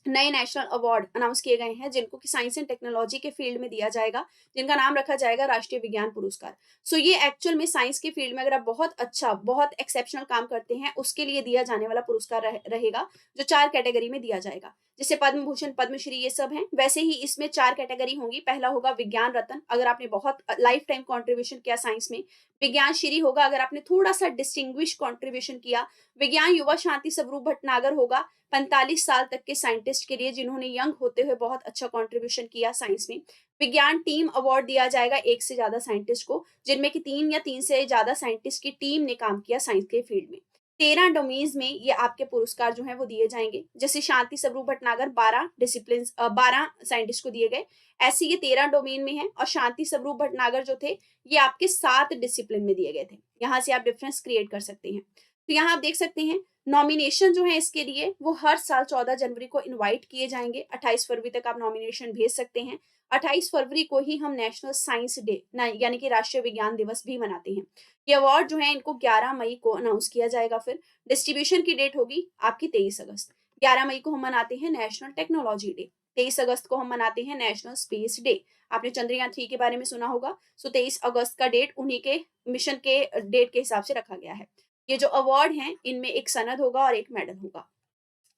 नए नेशनल अवार्ड अनाउंस किए गए हैं, जिनको कि साइंस एंड टेक्नोलॉजी के फील्ड में दिया जाएगा, जिनका नाम रखा जाएगा राष्ट्रीय विज्ञान पुरस्कार। सो ये एक्चुअल में साइंस के फील्ड में अगर आप बहुत अच्छा, बहुत एक्सेप्शनल काम करते हैं उसके लिए दिया जाने वाला पुरस्कार रहेगा, जो 4 कैटेगरी में दिया जाएगा। जैसे पद्म भूषण, पद्मश्री ये सब हैं, वैसे ही इसमें 4 कैटेगरी होंगी। पहला होगा विज्ञान रत्न, अगर आपने बहुत लाइफ टाइम कॉन्ट्रीब्यूशन किया साइंस में। विज्ञान श्री होगा अगर आपने थोड़ा सा डिस्टिंग्विश कॉन्ट्रीब्यूशन किया। विज्ञान युवा शांति स्वरूप भटनागर होगा 45 साल तक के साइंटिस्ट के लिए जिन्होंने यंग होते हुए बहुत अच्छा कंट्रीब्यूशन किया साइंस में। विज्ञान टीम अवार्ड दिया जाएगा 1 से ज्यादा साइंटिस्ट को, जिनमें कि 3 या 3 से ज्यादा साइंटिस्ट की टीम ने काम किया साइंस के फील्ड में। 13 डोमेन्स में ये आपके पुरस्कार जो हैं वो दिए जाएँगे। जैसे शांति स्वरूप भटनागर 12 साइंटिस्ट को दिए गए, ऐसे ये 13 डोमेन में हैं और शांति स्वरूप भटनागर जो थे, ये आपके 7 डिसिप्लिन में दिए गए थे। यहाँ से आप डिफरेंस क्रिएट कर सकते हैं। तो यहाँ आप देख सकते हैं नॉमिनेशन जो है इसके लिए वो हर साल 14 जनवरी को इनवाइट किए जाएँगे, 28 फरवरी तक आप नॉमिनेशन भेज सकते हैं। 28 फरवरी को ही हम नेशनल साइंस डे ना यानी कि राष्ट्रीय विज्ञान दिवस भी मनाते हैं। ये अवार्ड जो है इनको 11 मई को अनाउंस किया जाएगा। फिर डिस्ट्रीब्यूशन की डेट होगी आपकी 23 अगस्त। 11 मई को हम मनाते हैं नेशनल टेक्नोलॉजी डे। 23 अगस्त को हम मनाते हैं नेशनल स्पेस डे। आपने चंद्रयान 3 के बारे में सुना होगा। सो 23 अगस्त का डेट उन्हीं के मिशन के डेट के हिसाब से रखा गया है। ये जो अवार्ड हैं इनमें एक सनद होगा और एक मेडल होगा।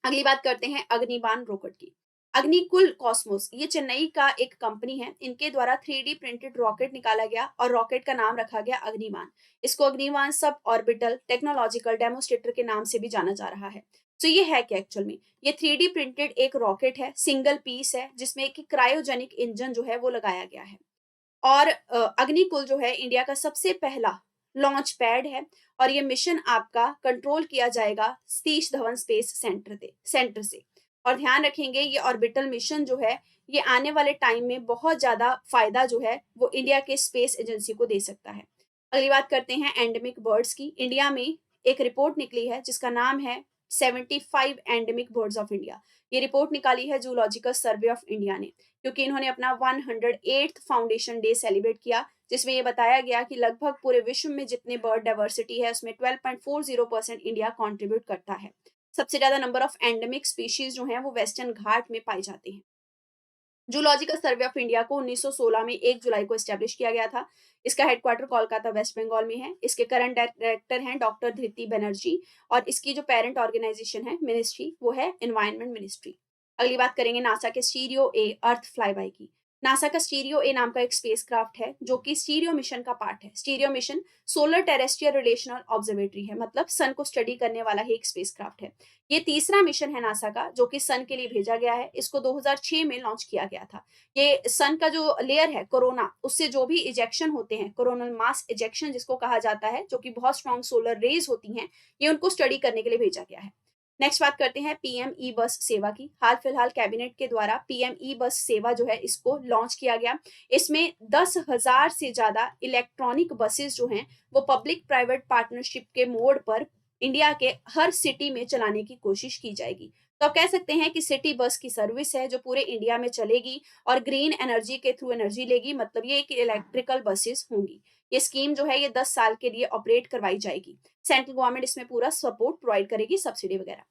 अगली बात करते हैं अग्निबाण रॉकेट की। अग्निकुल कॉस्मोस ये चेन्नई का एक कंपनी है। इनके द्वारा 3D प्रिंटेड रॉकेट निकाला गया और रॉकेट का नाम रखा गया अग्निबाण। इसको अग्निबाण सब ऑर्बिटल टेक्नोलॉजिकल डेमोस्ट्रेटर के नाम से भी जाना जा रहा है। तो ये है क्या एक्चुअल में, ये 3D प्रिंटेड एक रॉकेट है, सिंगल पीस है जिसमें एक क्रायोजेनिक इंजन जो है वो लगाया गया है। और अग्निकुल जो है इंडिया का सबसे पहला लॉन्च पैड है और ये मिशन आपका कंट्रोल किया जाएगा सतीश धवन स्पेस सेंटर से। और ध्यान रखेंगे ये ऑर्बिटल मिशन जो है ये आने वाले टाइम में बहुत ज्यादा फायदा जो है वो इंडिया के स्पेस एजेंसी को दे सकता है। अगली बात करते हैं एंडेमिक बर्ड्स की। इंडिया में एक रिपोर्ट निकली है जिसका नाम है 75 एंडेमिक बर्ड्स ऑफ इंडिया। ये रिपोर्ट निकाली है जूलॉजिकल सर्वे ऑफ इंडिया ने, क्योंकि इन्होंने अपना 108th फाउंडेशन डे सेलिब्रेट किया, जिसमें ये बताया गया कि लगभग पूरे विश्व में जितने बर्ड डाइवर्सिटी है उसमें 12.40% इंडिया कंट्रीब्यूट करता है। सबसे ज्यादा नंबर ऑफ एंडेमिक स्पीशीज जो हैं वो वेस्टर्न घाट में पाए जाते हैं। जूलॉजिकल सर्वे ऑफ इंडिया को 1916 में 1 जुलाई को एस्टेब्लिश किया गया था। इसका हेडक्वार्टर कोलकाता वेस्ट बंगाल में है। इसके करंट डायरेक्टर हैं डॉक्टर धृति बनर्जी और इसकी जो पेरेंट ऑर्गेनाइजेशन है मिनिस्ट्री वो है एनवायरनमेंट मिनिस्ट्री। अगली बात करेंगे नासा के स्टीरियो ए अर्थ फ्लाईबाय की। नासा का स्टीरियो ए नाम का एक स्पेसक्राफ्ट है जो कि स्टीरियो मिशन का पार्ट है। Stereo mission solar terrestrial relational observatory है, मतलब सन को स्टडी करने वाला ही एक स्पेसक्राफ्ट है। ये तीसरा मिशन है नासा का जो कि सन के लिए भेजा गया है। इसको 2006 में लॉन्च किया गया था। ये सन का जो लेयर है कोरोना, उससे जो भी इजेक्शन होते हैं, कोरोनल मास इजेक्शन जिसको कहा जाता है, जो कि बहुत स्ट्रॉन्ग सोलर रेज होती हैं, ये उनको स्टडी करने के लिए भेजा गया है। नेक्स्ट बात करते हैं पीएम ई बस सेवा की। हाल फिलहाल कैबिनेट के द्वारा पीएम ई बस सेवा जो है इसको लॉन्च किया गया। इसमें 10,000 से ज्यादा इलेक्ट्रॉनिक बसेस जो हैं वो पब्लिक प्राइवेट पार्टनरशिप के मोड पर इंडिया के हर सिटी में चलाने की कोशिश की जाएगी। तो आप कह सकते हैं कि सिटी बस की सर्विस है जो पूरे इंडिया में चलेगी और ग्रीन एनर्जी के थ्रू एनर्जी लेगी, मतलब ये एक इलेक्ट्रिकल बसेस होंगी। ये स्कीम जो है ये 10 साल के लिए ऑपरेट करवाई जाएगी। सेंट्रल गवर्नमेंट इसमें पूरा सपोर्ट प्रोवाइड करेगी, सब्सिडी वगैरह।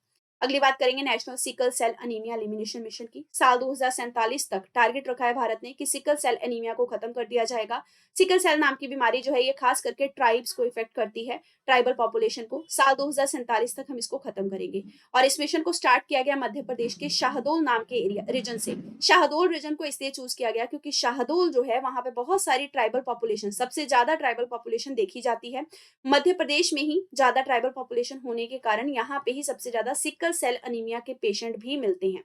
अगली बात करेंगे National Sickle Cell Anaemia Elimination Mission की। साल 2047 तक टारगेट रखा है भारत ने कि सिकल सेल एनीमिया को खत्म कर दिया जाएगा। सिकल सेल नाम की बीमारी जो है ये खास करके ट्राइब्स को इफेक्ट करती है, ट्राइबल पॉपुलेशन को। साल 2047 तक हम इसको खत्म करेंगे और इस मिशन को स्टार्ट किया गया मध्य प्रदेश के शाहडोल नाम के एरिया रीजन से। शाहडोल रीजन को इसलिए चूज किया गया क्योंकि शाहडोल जो है वहां पे बहुत सारी ट्राइबल पॉपुलेशन, सबसे ज्यादा ट्राइबल पॉपुलेशन देखी जाती है। मध्य प्रदेश में ही ज्यादा ट्राइबल पॉपुलेशन होने के कारण यहाँ पे ही सबसे ज्यादा सिकल सेल अनीमिया के पेशेंट भी मिलते हैं।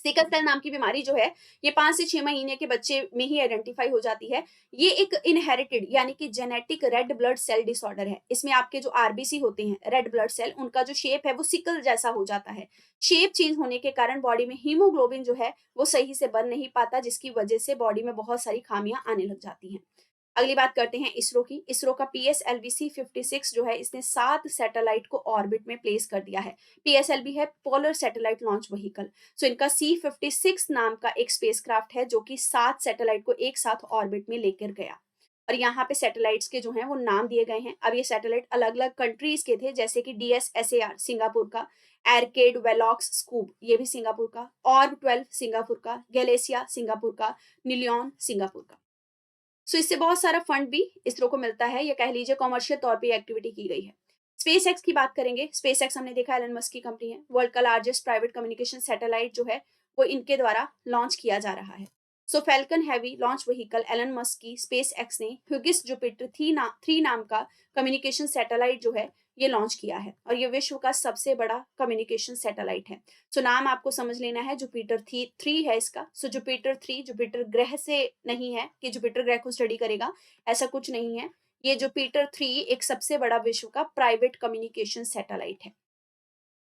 सिकल सेल नाम की बीमारी जो है ये 5 से 6 महीने के बच्चे में ही आइडेंटिफाई हो जाती है। ये एक इनहेरिटेड यानी कि genetic red blood cell disorder है। इसमें आपके जो आरबीसी होते हैं रेड ब्लड सेल, उनका जो शेप है वो सिकल जैसा हो जाता है। शेप चेंज होने के कारण बॉडी में हीमोग्लोबिन जो है वो सही से बन नहीं पाता, जिसकी वजह से बॉडी में बहुत सारी खामियां आने लग जाती हैं। अगली बात करते हैं इसरो की। इसरो का पीएसएलवी C56 जो है इसने 7 सैटेलाइट को ऑर्बिट में प्लेस कर दिया है। पीएसएलवी है पोलर सैटेलाइट लॉन्च व्हीकल। सो इनका C56 नाम का एक स्पेसक्राफ्ट है जो कि 7 सैटेलाइट को एक साथ ऑर्बिट में लेकर गया। और यहाँ पे सैटेलाइट्स के जो हैं वो नाम दिए गए हैं। अब ये सैटेलाइट अलग अलग कंट्रीज के थे, जैसे कि DSSAR सिंगापुर का, एरकेड वेलॉक्स स्कूब ये भी सिंगापुर का, ऑर्ब 12 सिंगापुर का, गैलेसिया सिंगापुर का, निलियन सिंगापुर का। सो इससे बहुत सारा फंड भी इसरो को मिलता है, या कह लीजिए कॉमर्शियल तौर पे एक्टिविटी की गई है। स्पेस एक्स की बात करेंगे। स्पेस एक्स हमने देखा एलन मस्क की कंपनी है। वर्ल्ड का लार्जेस्ट प्राइवेट कम्युनिकेशन सैटेलाइट जो है वो इनके द्वारा लॉन्च किया जा रहा है। So falcon heavy launch vehicle Elon Musk की स्पेस एक्स ने ह्यूगिस जुपिटर 3 नाम का कम्युनिकेशन सैटेलाइट जो है ये लॉन्च किया है और ये विश्व का सबसे बड़ा कम्युनिकेशन सैटेलाइट है। सो नाम आपको समझ लेना है, जुपिटर 3 है इसका। सो जुपिटर 3 जुपिटर ग्रह से नहीं है कि जुपिटर ग्रह को स्टडी करेगा, ऐसा कुछ नहीं है। ये जुपिटर 3 एक सबसे बड़ा विश्व का प्राइवेट कम्युनिकेशन सैटेलाइट है।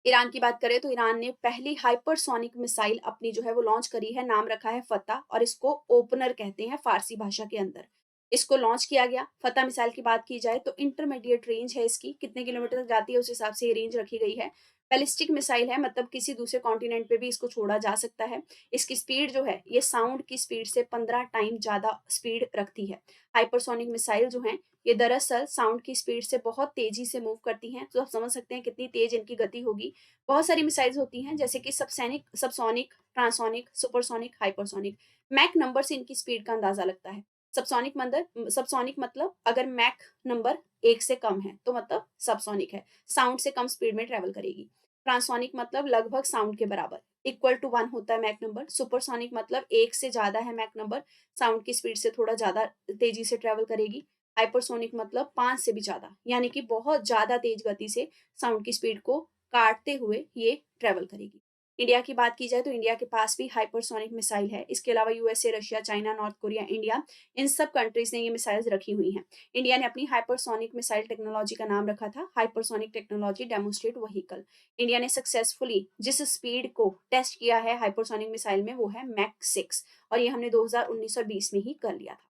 ईरान की बात करें तो ईरान ने पहली हाइपरसोनिक मिसाइल अपनी जो है वो लॉन्च करी है, नाम रखा है फतह, और इसको ओपनर कहते हैं फारसी भाषा के अंदर। इसको लॉन्च किया गया। फतह मिसाइल की बात की जाए तो इंटरमीडिएट रेंज है इसकी, कितने किलोमीटर तक जाती है उस हिसाब से ये रेंज रखी गई है। बैलिस्टिक मिसाइल है, मतलब किसी दूसरे कॉन्टिनेंट पे भी इसको छोड़ा जा सकता है। इसकी स्पीड जो है ये साउंड की स्पीड से 15 टाइम ज्यादा स्पीड रखती है। हाइपरसोनिक मिसाइल जो है ये दरअसल साउंड की स्पीड से बहुत तेजी से मूव करती हैं, तो आप समझ सकते हैं कितनी तेज इनकी गति होगी। बहुत सारी मिसाइल्स होती हैं जैसे कि subsonic, subsonic, transonic, supersonic, hypersonic. Mach number से इनकी स्पीड का अंदाजा लगता है। सबसोनिक मतलब अगर मैक नंबर 1 से कम है तो मतलब सबसोनिक है, साउंड से कम स्पीड में ट्रैवल करेगी। ट्रांसोनिक मतलब लगभग साउंड के बराबर, इक्वल टू 1 होता है मैक नंबर। सुपरसोनिक मतलब 1 से ज़्यादा है मैक नंबर, साउंड की स्पीड से थोड़ा ज़्यादा तेज़ी से ट्रैवल करेगी। हाइपरसोनिक मतलब 5 से भी ज़्यादा, यानी कि बहुत ज़्यादा तेज़ गति से साउंड की स्पीड को काटते हुए ये ट्रैवल करेगी। इंडिया की बात की जाए तो इंडिया के पास भी हाइपरसोनिक मिसाइल है। इसके अलावा USA, Russia, China, North Korea, India, इन सब कंट्रीज ने ये मिसाइल्स रखी हुई हैं। इंडिया ने अपनी हाइपरसोनिक मिसाइल टेक्नोलॉजी का नाम रखा था hypersonic technology demonstrate vehicle. India ने सक्सेसफुली जिस स्पीड को टेस्ट किया है हाइपरसोनिक मिसाइल में वो है मैक 6, और ये हमने 2019 और 20 में ही कर लिया था।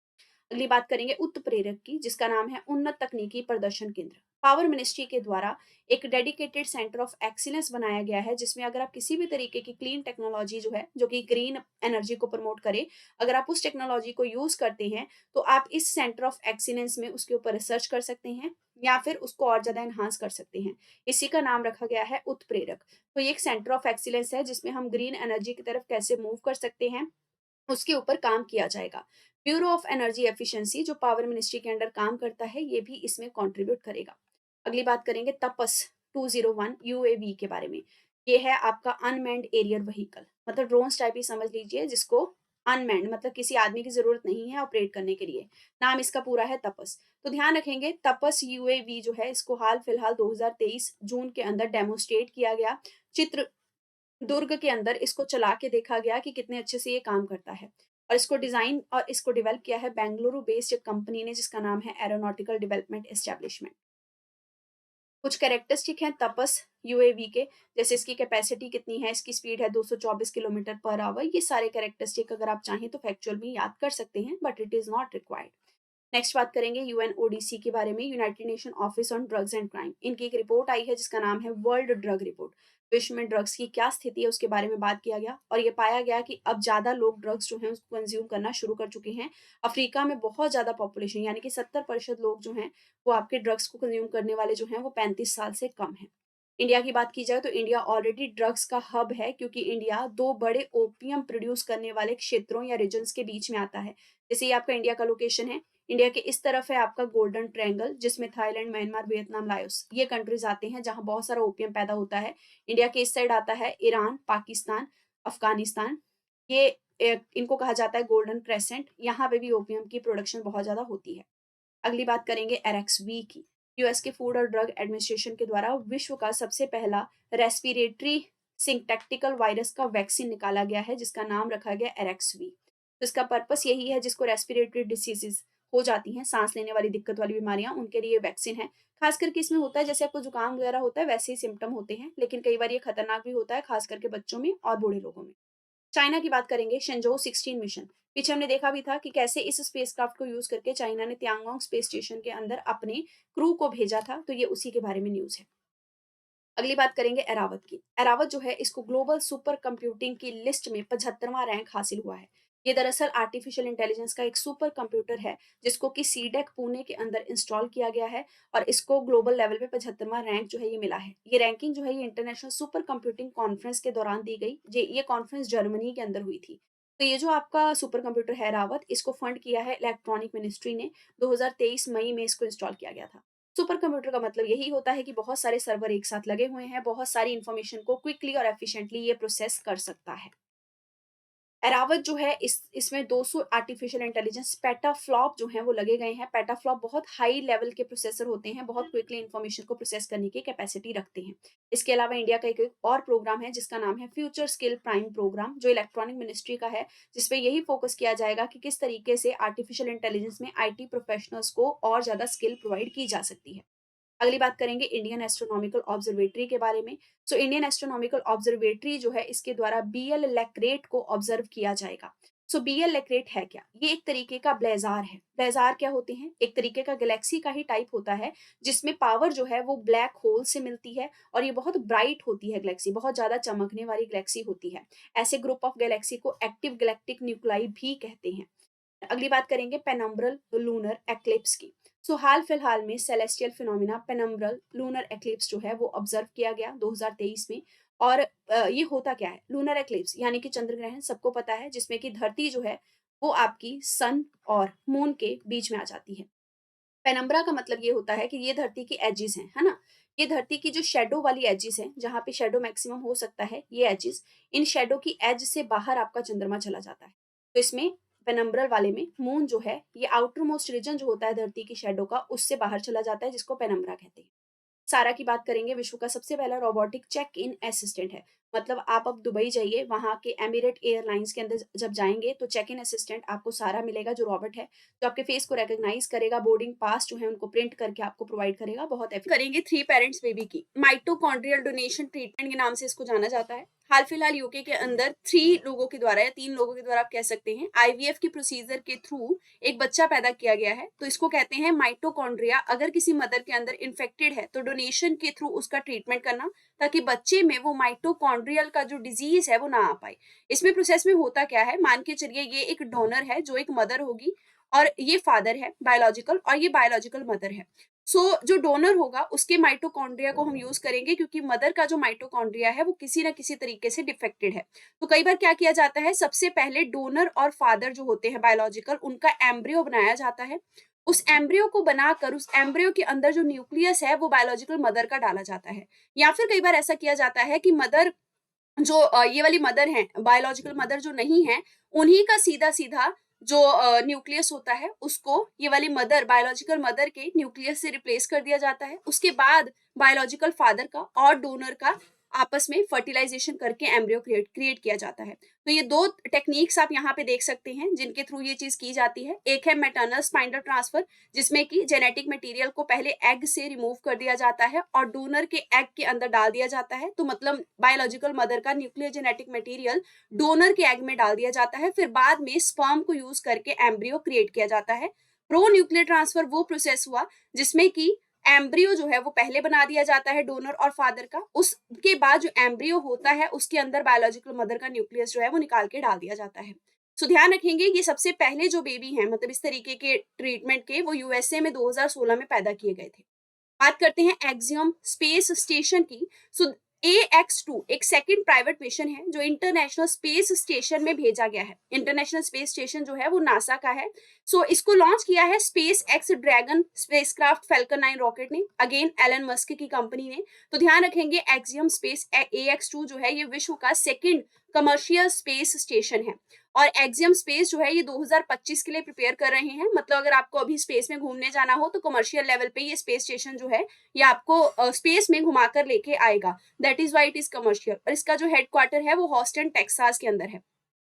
अगली बात करेंगे उत्प्रेरक की, जिसका नाम है उन्नत तकनीकी प्रदर्शन केंद्र। पावर मिनिस्ट्री के द्वारा एक डेडिकेटेड सेंटर ऑफ एक्सीलेंस बनाया गया है, जिसमें अगर आप किसी भी तरीके की क्लीन टेक्नोलॉजी जो है जो कि ग्रीन एनर्जी को प्रमोट करे, अगर आप उस टेक्नोलॉजी को यूज करते हैं तो आप इस सेंटर ऑफ एक्सीलेंस में उसके ऊपर रिसर्च कर सकते हैं या फिर उसको और ज्यादा एनहांस कर सकते हैं। इसी का नाम रखा गया है उत्प्रेरक। तो ये एक सेंटर ऑफ एक्सीलेंस है जिसमें हम ग्रीन एनर्जी की तरफ कैसे मूव कर सकते हैं उसके ऊपर काम किया जाएगा। ब्यूरो ऑफ एनर्जी एफिशिएंसी जो पावर मिनिस्ट्री के अंडर काम करता है, ये भी इसमें कंट्रीब्यूट करेगा। अगली बात करेंगे तपस 201 यूएवी के बारे में। ये है आपका अनमैन्ड एरियल व्हीकल, मतलब ड्रोन्स टाइप ही समझ लीजिए, जिसको अनमैन्ड मतलब किसी आदमी की जरूरत नहीं है ऑपरेट करने के लिए। नाम इसका पूरा है तपस। तो ध्यान रखेंगे तपस यूएवी जो है इसको हाल फिलहाल 2023 जून के अंदर डेमोस्ट्रेट किया गया। चित्र दुर्ग के अंदर इसको चला के देखा गया कि कितने अच्छे से ये काम करता है, और इसको डिजाइन और इसको डेवलप किया है बेंगलुरु बेस्ड एक कंपनी ने, जिसका नाम है एरोनॉटिकल डेवलपमेंट एस्टेब्लिशमेंट। कुछ कैरेक्टरिस्टिक हैं तपस यूएवी के, जैसे इसकी कैपेसिटी कितनी है, इसकी स्पीड है 224 किलोमीटर पर आवर। ये सारे कैरेक्टरिस्टिक अगर आप चाहें तो फैक्चुअल में याद कर सकते हैं, but it is not required. Next बात करेंगे यूएनओडीसी के बारे में, United nation office on drugs and crime. इनकी एक रिपोर्ट आई है जिसका नाम है वर्ल्ड ड्रग रिपोर्ट। विश्व में ड्रग्स की क्या स्थिति है उसके बारे में बात किया गया, और ये पाया गया कि अब ज्यादा लोग ड्रग्स जो है उसको कंज्यूम करना शुरू कर चुके हैं। अफ्रीका में बहुत ज्यादा पॉपुलेशन, यानी कि 70% लोग जो हैं वो आपके ड्रग्स को कंज्यूम करने वाले जो हैं वो 35 साल से कम है। इंडिया की बात की जाए तो इंडिया ऑलरेडी ड्रग्स का हब है, क्योंकि इंडिया दो बड़े ओपियम प्रोड्यूस करने वाले क्षेत्रों या रीजन्स के बीच में आता है। जैसे ये आपका इंडिया का लोकेशन है, इंडिया के इस तरफ है आपका गोल्डन ट्रायंगल, जिसमें थाईलैंड, म्यांमार, वियतनाम, लाओस ये कंट्रीज आते हैं जहां बहुत सारा ओपियम पैदा होता है। इंडिया के इस साइड आता है ईरान, पाकिस्तान, अफगानिस्तान। ये इनको कहा जाता है गोल्डन क्रेसेंट, यहाँ पे भी ओपियम की प्रोडक्शन बहुत ज्यादा होती है। अगली बात करेंगे एरेक्सवी की। यूएस के फूड और ड्रग एडमिनिस्ट्रेशन के द्वारा विश्व का सबसे पहला रेस्पिरेटरी सिंटैक्टिकल वायरस का वैक्सीन निकाला गया है, जिसका नाम रखा गया एरेक्सवी। तो इसका पर्पस यही है, जिसको रेस्पिरेटरी डिसीजेज हो जाती हैं, सांस लेने वाली दिक्कत वाली बीमारियां, उनके लिए वैक्सीन है। खास करके इसमें होता है जैसे आपको जुकाम वगैरह होता है वैसे ही सिम्टम होते हैं, लेकिन कई बार ये खतरनाक भी होता है, खास करके बच्चों में और बूढ़े लोगों में। चाइना की बात करेंगे, शेंजोउ 16 मिशन। पीछे हमने देखा भी था कि कैसे इस स्पेसक्राफ्ट को यूज करके चाइना ने त्यांगोंग स्पेस स्टेशन के अंदर अपने क्रू को भेजा था, तो ये उसी के बारे में न्यूज है। अगली बात करेंगे एरावत की। एरावत जो है इसको ग्लोबल सुपर कंप्यूटिंग की लिस्ट में 75वां रैंक हासिल हुआ है। ये दरअसल आर्टिफिशियल इंटेलिजेंस का एक सुपर कंप्यूटर है, जिसको कि सीडेक पुणे के अंदर इंस्टॉल किया गया है, और इसको ग्लोबल लेवल पे 75वां रैंक जो है ये मिला है। ये रैंकिंग जो है ये इंटरनेशनल सुपर कंप्यूटिंग कॉन्फ्रेंस के दौरान दी गई। ये कॉन्फ्रेंस जर्मनी के अंदर हुई थी। तो ये जो आपका सुपर कंप्यूटर है रावत, इसको फंड किया है इलेक्ट्रॉनिक मिनिस्ट्री ने। 2023 मई में इसको इंस्टॉल किया गया था। सुपर कंप्यूटर का मतलब यही होता है कि बहुत सारे सर्वर एक साथ लगे हुए हैं, बहुत सारी इंफॉर्मेशन को क्विकली और एफिशिएंटली ये प्रोसेस कर सकता है। एरावत जो है इसमें 200 आर्टिफिशियल इंटेलिजेंस पेटाफ्लॉप जो हैं वो लगे गए हैं। पेटाफ्लॉप बहुत हाई लेवल के प्रोसेसर होते हैं, बहुत क्विकली इन्फॉर्मेशन को प्रोसेस करने की कैपेसिटी रखते हैं। इसके अलावा इंडिया का एक और प्रोग्राम है जिसका नाम है फ्यूचर स्किल प्राइम प्रोग्राम, जो इलेक्ट्रॉनिक मिनिस्ट्री का है, जिसपे यही फोकस किया जाएगा कि किस तरीके से आर्टिफिशियल इंटेलिजेंस में आईटी प्रोफेशनल्स को और ज़्यादा स्किल प्रोवाइड की जा सकती है। अगली बात करेंगे इंडियन एस्ट्रोनॉमिकल ऑब्जर्वेटरी के बारे में। सो इंडियन एस्ट्रोनॉमिकल ऑब्जर्वेटरी जो है इसके द्वारा बीएल लैक्रेट को ऑब्जर्व किया जाएगा। सो बीएल लैक्रेट है क्या? ये एक तरीके का ब्लेजार है। ब्लेजार क्या होते हैं? एक तरीके का गैलेक्सी का ही टाइप होता है, जिसमें पावर जो है वो ब्लैक होल से मिलती है, और ये बहुत ब्राइट होती है गैलेक्सी, बहुत ज्यादा चमकने वाली गैलेक्सी होती है। ऐसे ग्रुप ऑफ गैलेक्सी को एक्टिव गैलेक्टिक न्यूक्लाई भी कहते हैं। अगली बात करेंगे पेनम्ब्रल लूनर एक्लिप्स की। सो हाल फिलहाल में सेलेस्टियल फिनोमिना पेनम्ब्रल लूनर एक्लिप्स जो है वो ऑब्जर्व किया गया 2023 में। और ये होता क्या है? लूनर एक्लिप्स यानी कि चंद्र ग्रहण सबको पता है, जिसमें कि धरती जो है वो आपकी सन और मून के बीच में आ जाती है। पेनम्ब्रा का मतलब ये होता है कि ये धरती की एजिस हैं, है ना? ये धरती की जो शेडो वाली एजिस हैं, जहाँ पे शेडो मैक्सिमम हो सकता है, ये एजिस, इन शेडो की एज से बाहर आपका चंद्रमा चला जाता है। तो इसमें पेनम्ब्रल वाले में मून जो है ये आउटर मोस्ट रीजन जो होता है धरती की शेडो का, उससे बाहर चला जाता है, जिसको पेनम्ब्रा कहते हैं। सारा की बात करेंगे, विश्व का सबसे पहला रोबोटिक चेक इन असिस्टेंट है। मतलब आप अब दुबई जाइए, वहाँ के एमिरेट एयरलाइंस के अंदर जब जाएंगे तो चेक इन असिस्टेंट आपको सारा मिलेगा, जो रॉबोट है, जो आपके फेस को रिकॉग्नाइज करेगा, बोर्डिंग पास जो है उनको प्रिंट करके आपको प्रोवाइड करेगा। बहुत करेंगे थ्री पेरेंट्स बेबी की माइटोकॉन्ड्रियल डोनेशन ट्रीटमेंट के नाम से इसको जाना जाता है। हाल फिलहाल यूके के अंदर 3 लोगों के द्वारा या 3 लोगों के द्वारा आप कह सकते हैं आईवीएफ की प्रोसीजर के थ्रू एक बच्चा पैदा किया गया है। तो इसको कहते हैं माइटोकॉन्ड्रिया। अगर किसी मदर के अंदर इन्फेक्टेड है तो डोनेशन के थ्रू उसका ट्रीटमेंट करना, ताकि बच्चे में वो माइटोकॉन्ड्रियल का जो डिजीज है वो ना आ पाए। इसमें प्रोसेस में होता क्या है, मान के चलिए ये एक डोनर है जो एक मदर होगी, और ये फादर है बायोलॉजिकल, और ये बायोलॉजिकल मदर है। जो डोनर होगा उसके माइटोकॉन्ड्रिया को हम यूज करेंगे, क्योंकि मदर का जो माइटोकॉन्ड्रिया है वो किसी ना किसी तरीके से डिफेक्टेड है। तो कई बार क्या किया जाता है, सबसे पहले डोनर और फादर जो होते हैं बायोलॉजिकल, उनका एम्ब्रियो बनाया जाता है। उस एम्ब्रियो को बनाकर उस एम्ब्रियो के अंदर जो न्यूक्लियस है वो बायोलॉजिकल मदर का डाला जाता है। या फिर कई बार ऐसा किया जाता है कि मदर जो ये वाली मदर हैं, बायोलॉजिकल मदर जो नहीं है, उन्हीं का सीधा सीधा जो न्यूक्लियस होता है उसको ये वाली मदर, बायोलॉजिकल मदर के न्यूक्लियस से रिप्लेस कर दिया जाता है। उसके बाद बायोलॉजिकल फादर का और डोनर का आपस में फर्टिलाइजेशन करके एम्ब्रियो क्रिएट किया जाता है। तो ये 2 टेक्निक्स आप यहाँ पे देख सकते हैं जिनके थ्रू ये चीज की जाती है। एक है मैटरनल स्पाइनल ट्रांसफर, जिसमें कि जेनेटिक मटेरियल को पहले एग से रिमूव कर दिया जाता है और डोनर के एग के अंदर डाल दिया जाता है। तो मतलब बायोलॉजिकल मदर का न्यूक्लियर जेनेटिक मटेरियल डोनर के एग में डाल दिया जाता है, फिर बाद में स्पर्म को यूज करके एम्ब्रियो क्रिएट किया जाता है। प्रो न्यूक्लियर ट्रांसफर वो प्रोसेस हुआ जिसमें कि एम्ब्रियो जो है वो पहले बना दिया जाता है डोनर और फादर का, उसके बाद जो एम्ब्रियो होता है उसके अंदर बायोलॉजिकल मदर का न्यूक्लियस जो है वो निकाल के डाल दिया जाता है। सो ध्यान रखेंगे, ये सबसे पहले जो बेबी हैं मतलब इस तरीके के ट्रीटमेंट के, वो यूएसए में 2016 में पैदा किए गए थे। बात करते हैं एक्सियम स्पेस स्टेशन की। सो AX2 एक सेकंड प्राइवेट मिशन है जो इंटरनेशनल स्पेस स्टेशन में भेजा गया है। इंटरनेशनल स्पेस स्टेशन जो है वो नासा का है। इसको लॉन्च किया है space x dragon spacecraft falcon 9 rocket ने, अगेन एलन मस्क की कंपनी ने। तो ध्यान रखेंगे एक्सियम स्पेस AX2 जो है ये विश्व का सेकंड कमर्शियल स्पेस स्टेशन है। और एक्सियम स्पेस जो है ये 2025 के लिए प्रिपेयर कर रहे हैं। मतलब अगर आपको अभी स्पेस में घूमने जाना हो तो कमर्शियल लेवल पे ये स्पेस स्टेशन जो है ये आपको स्पेस में घुमाकर लेके आएगा। That is why it is commercial. और इसका जो हेडक्वार्टर है वो हॉस्टन टेक्सास के अंदर है।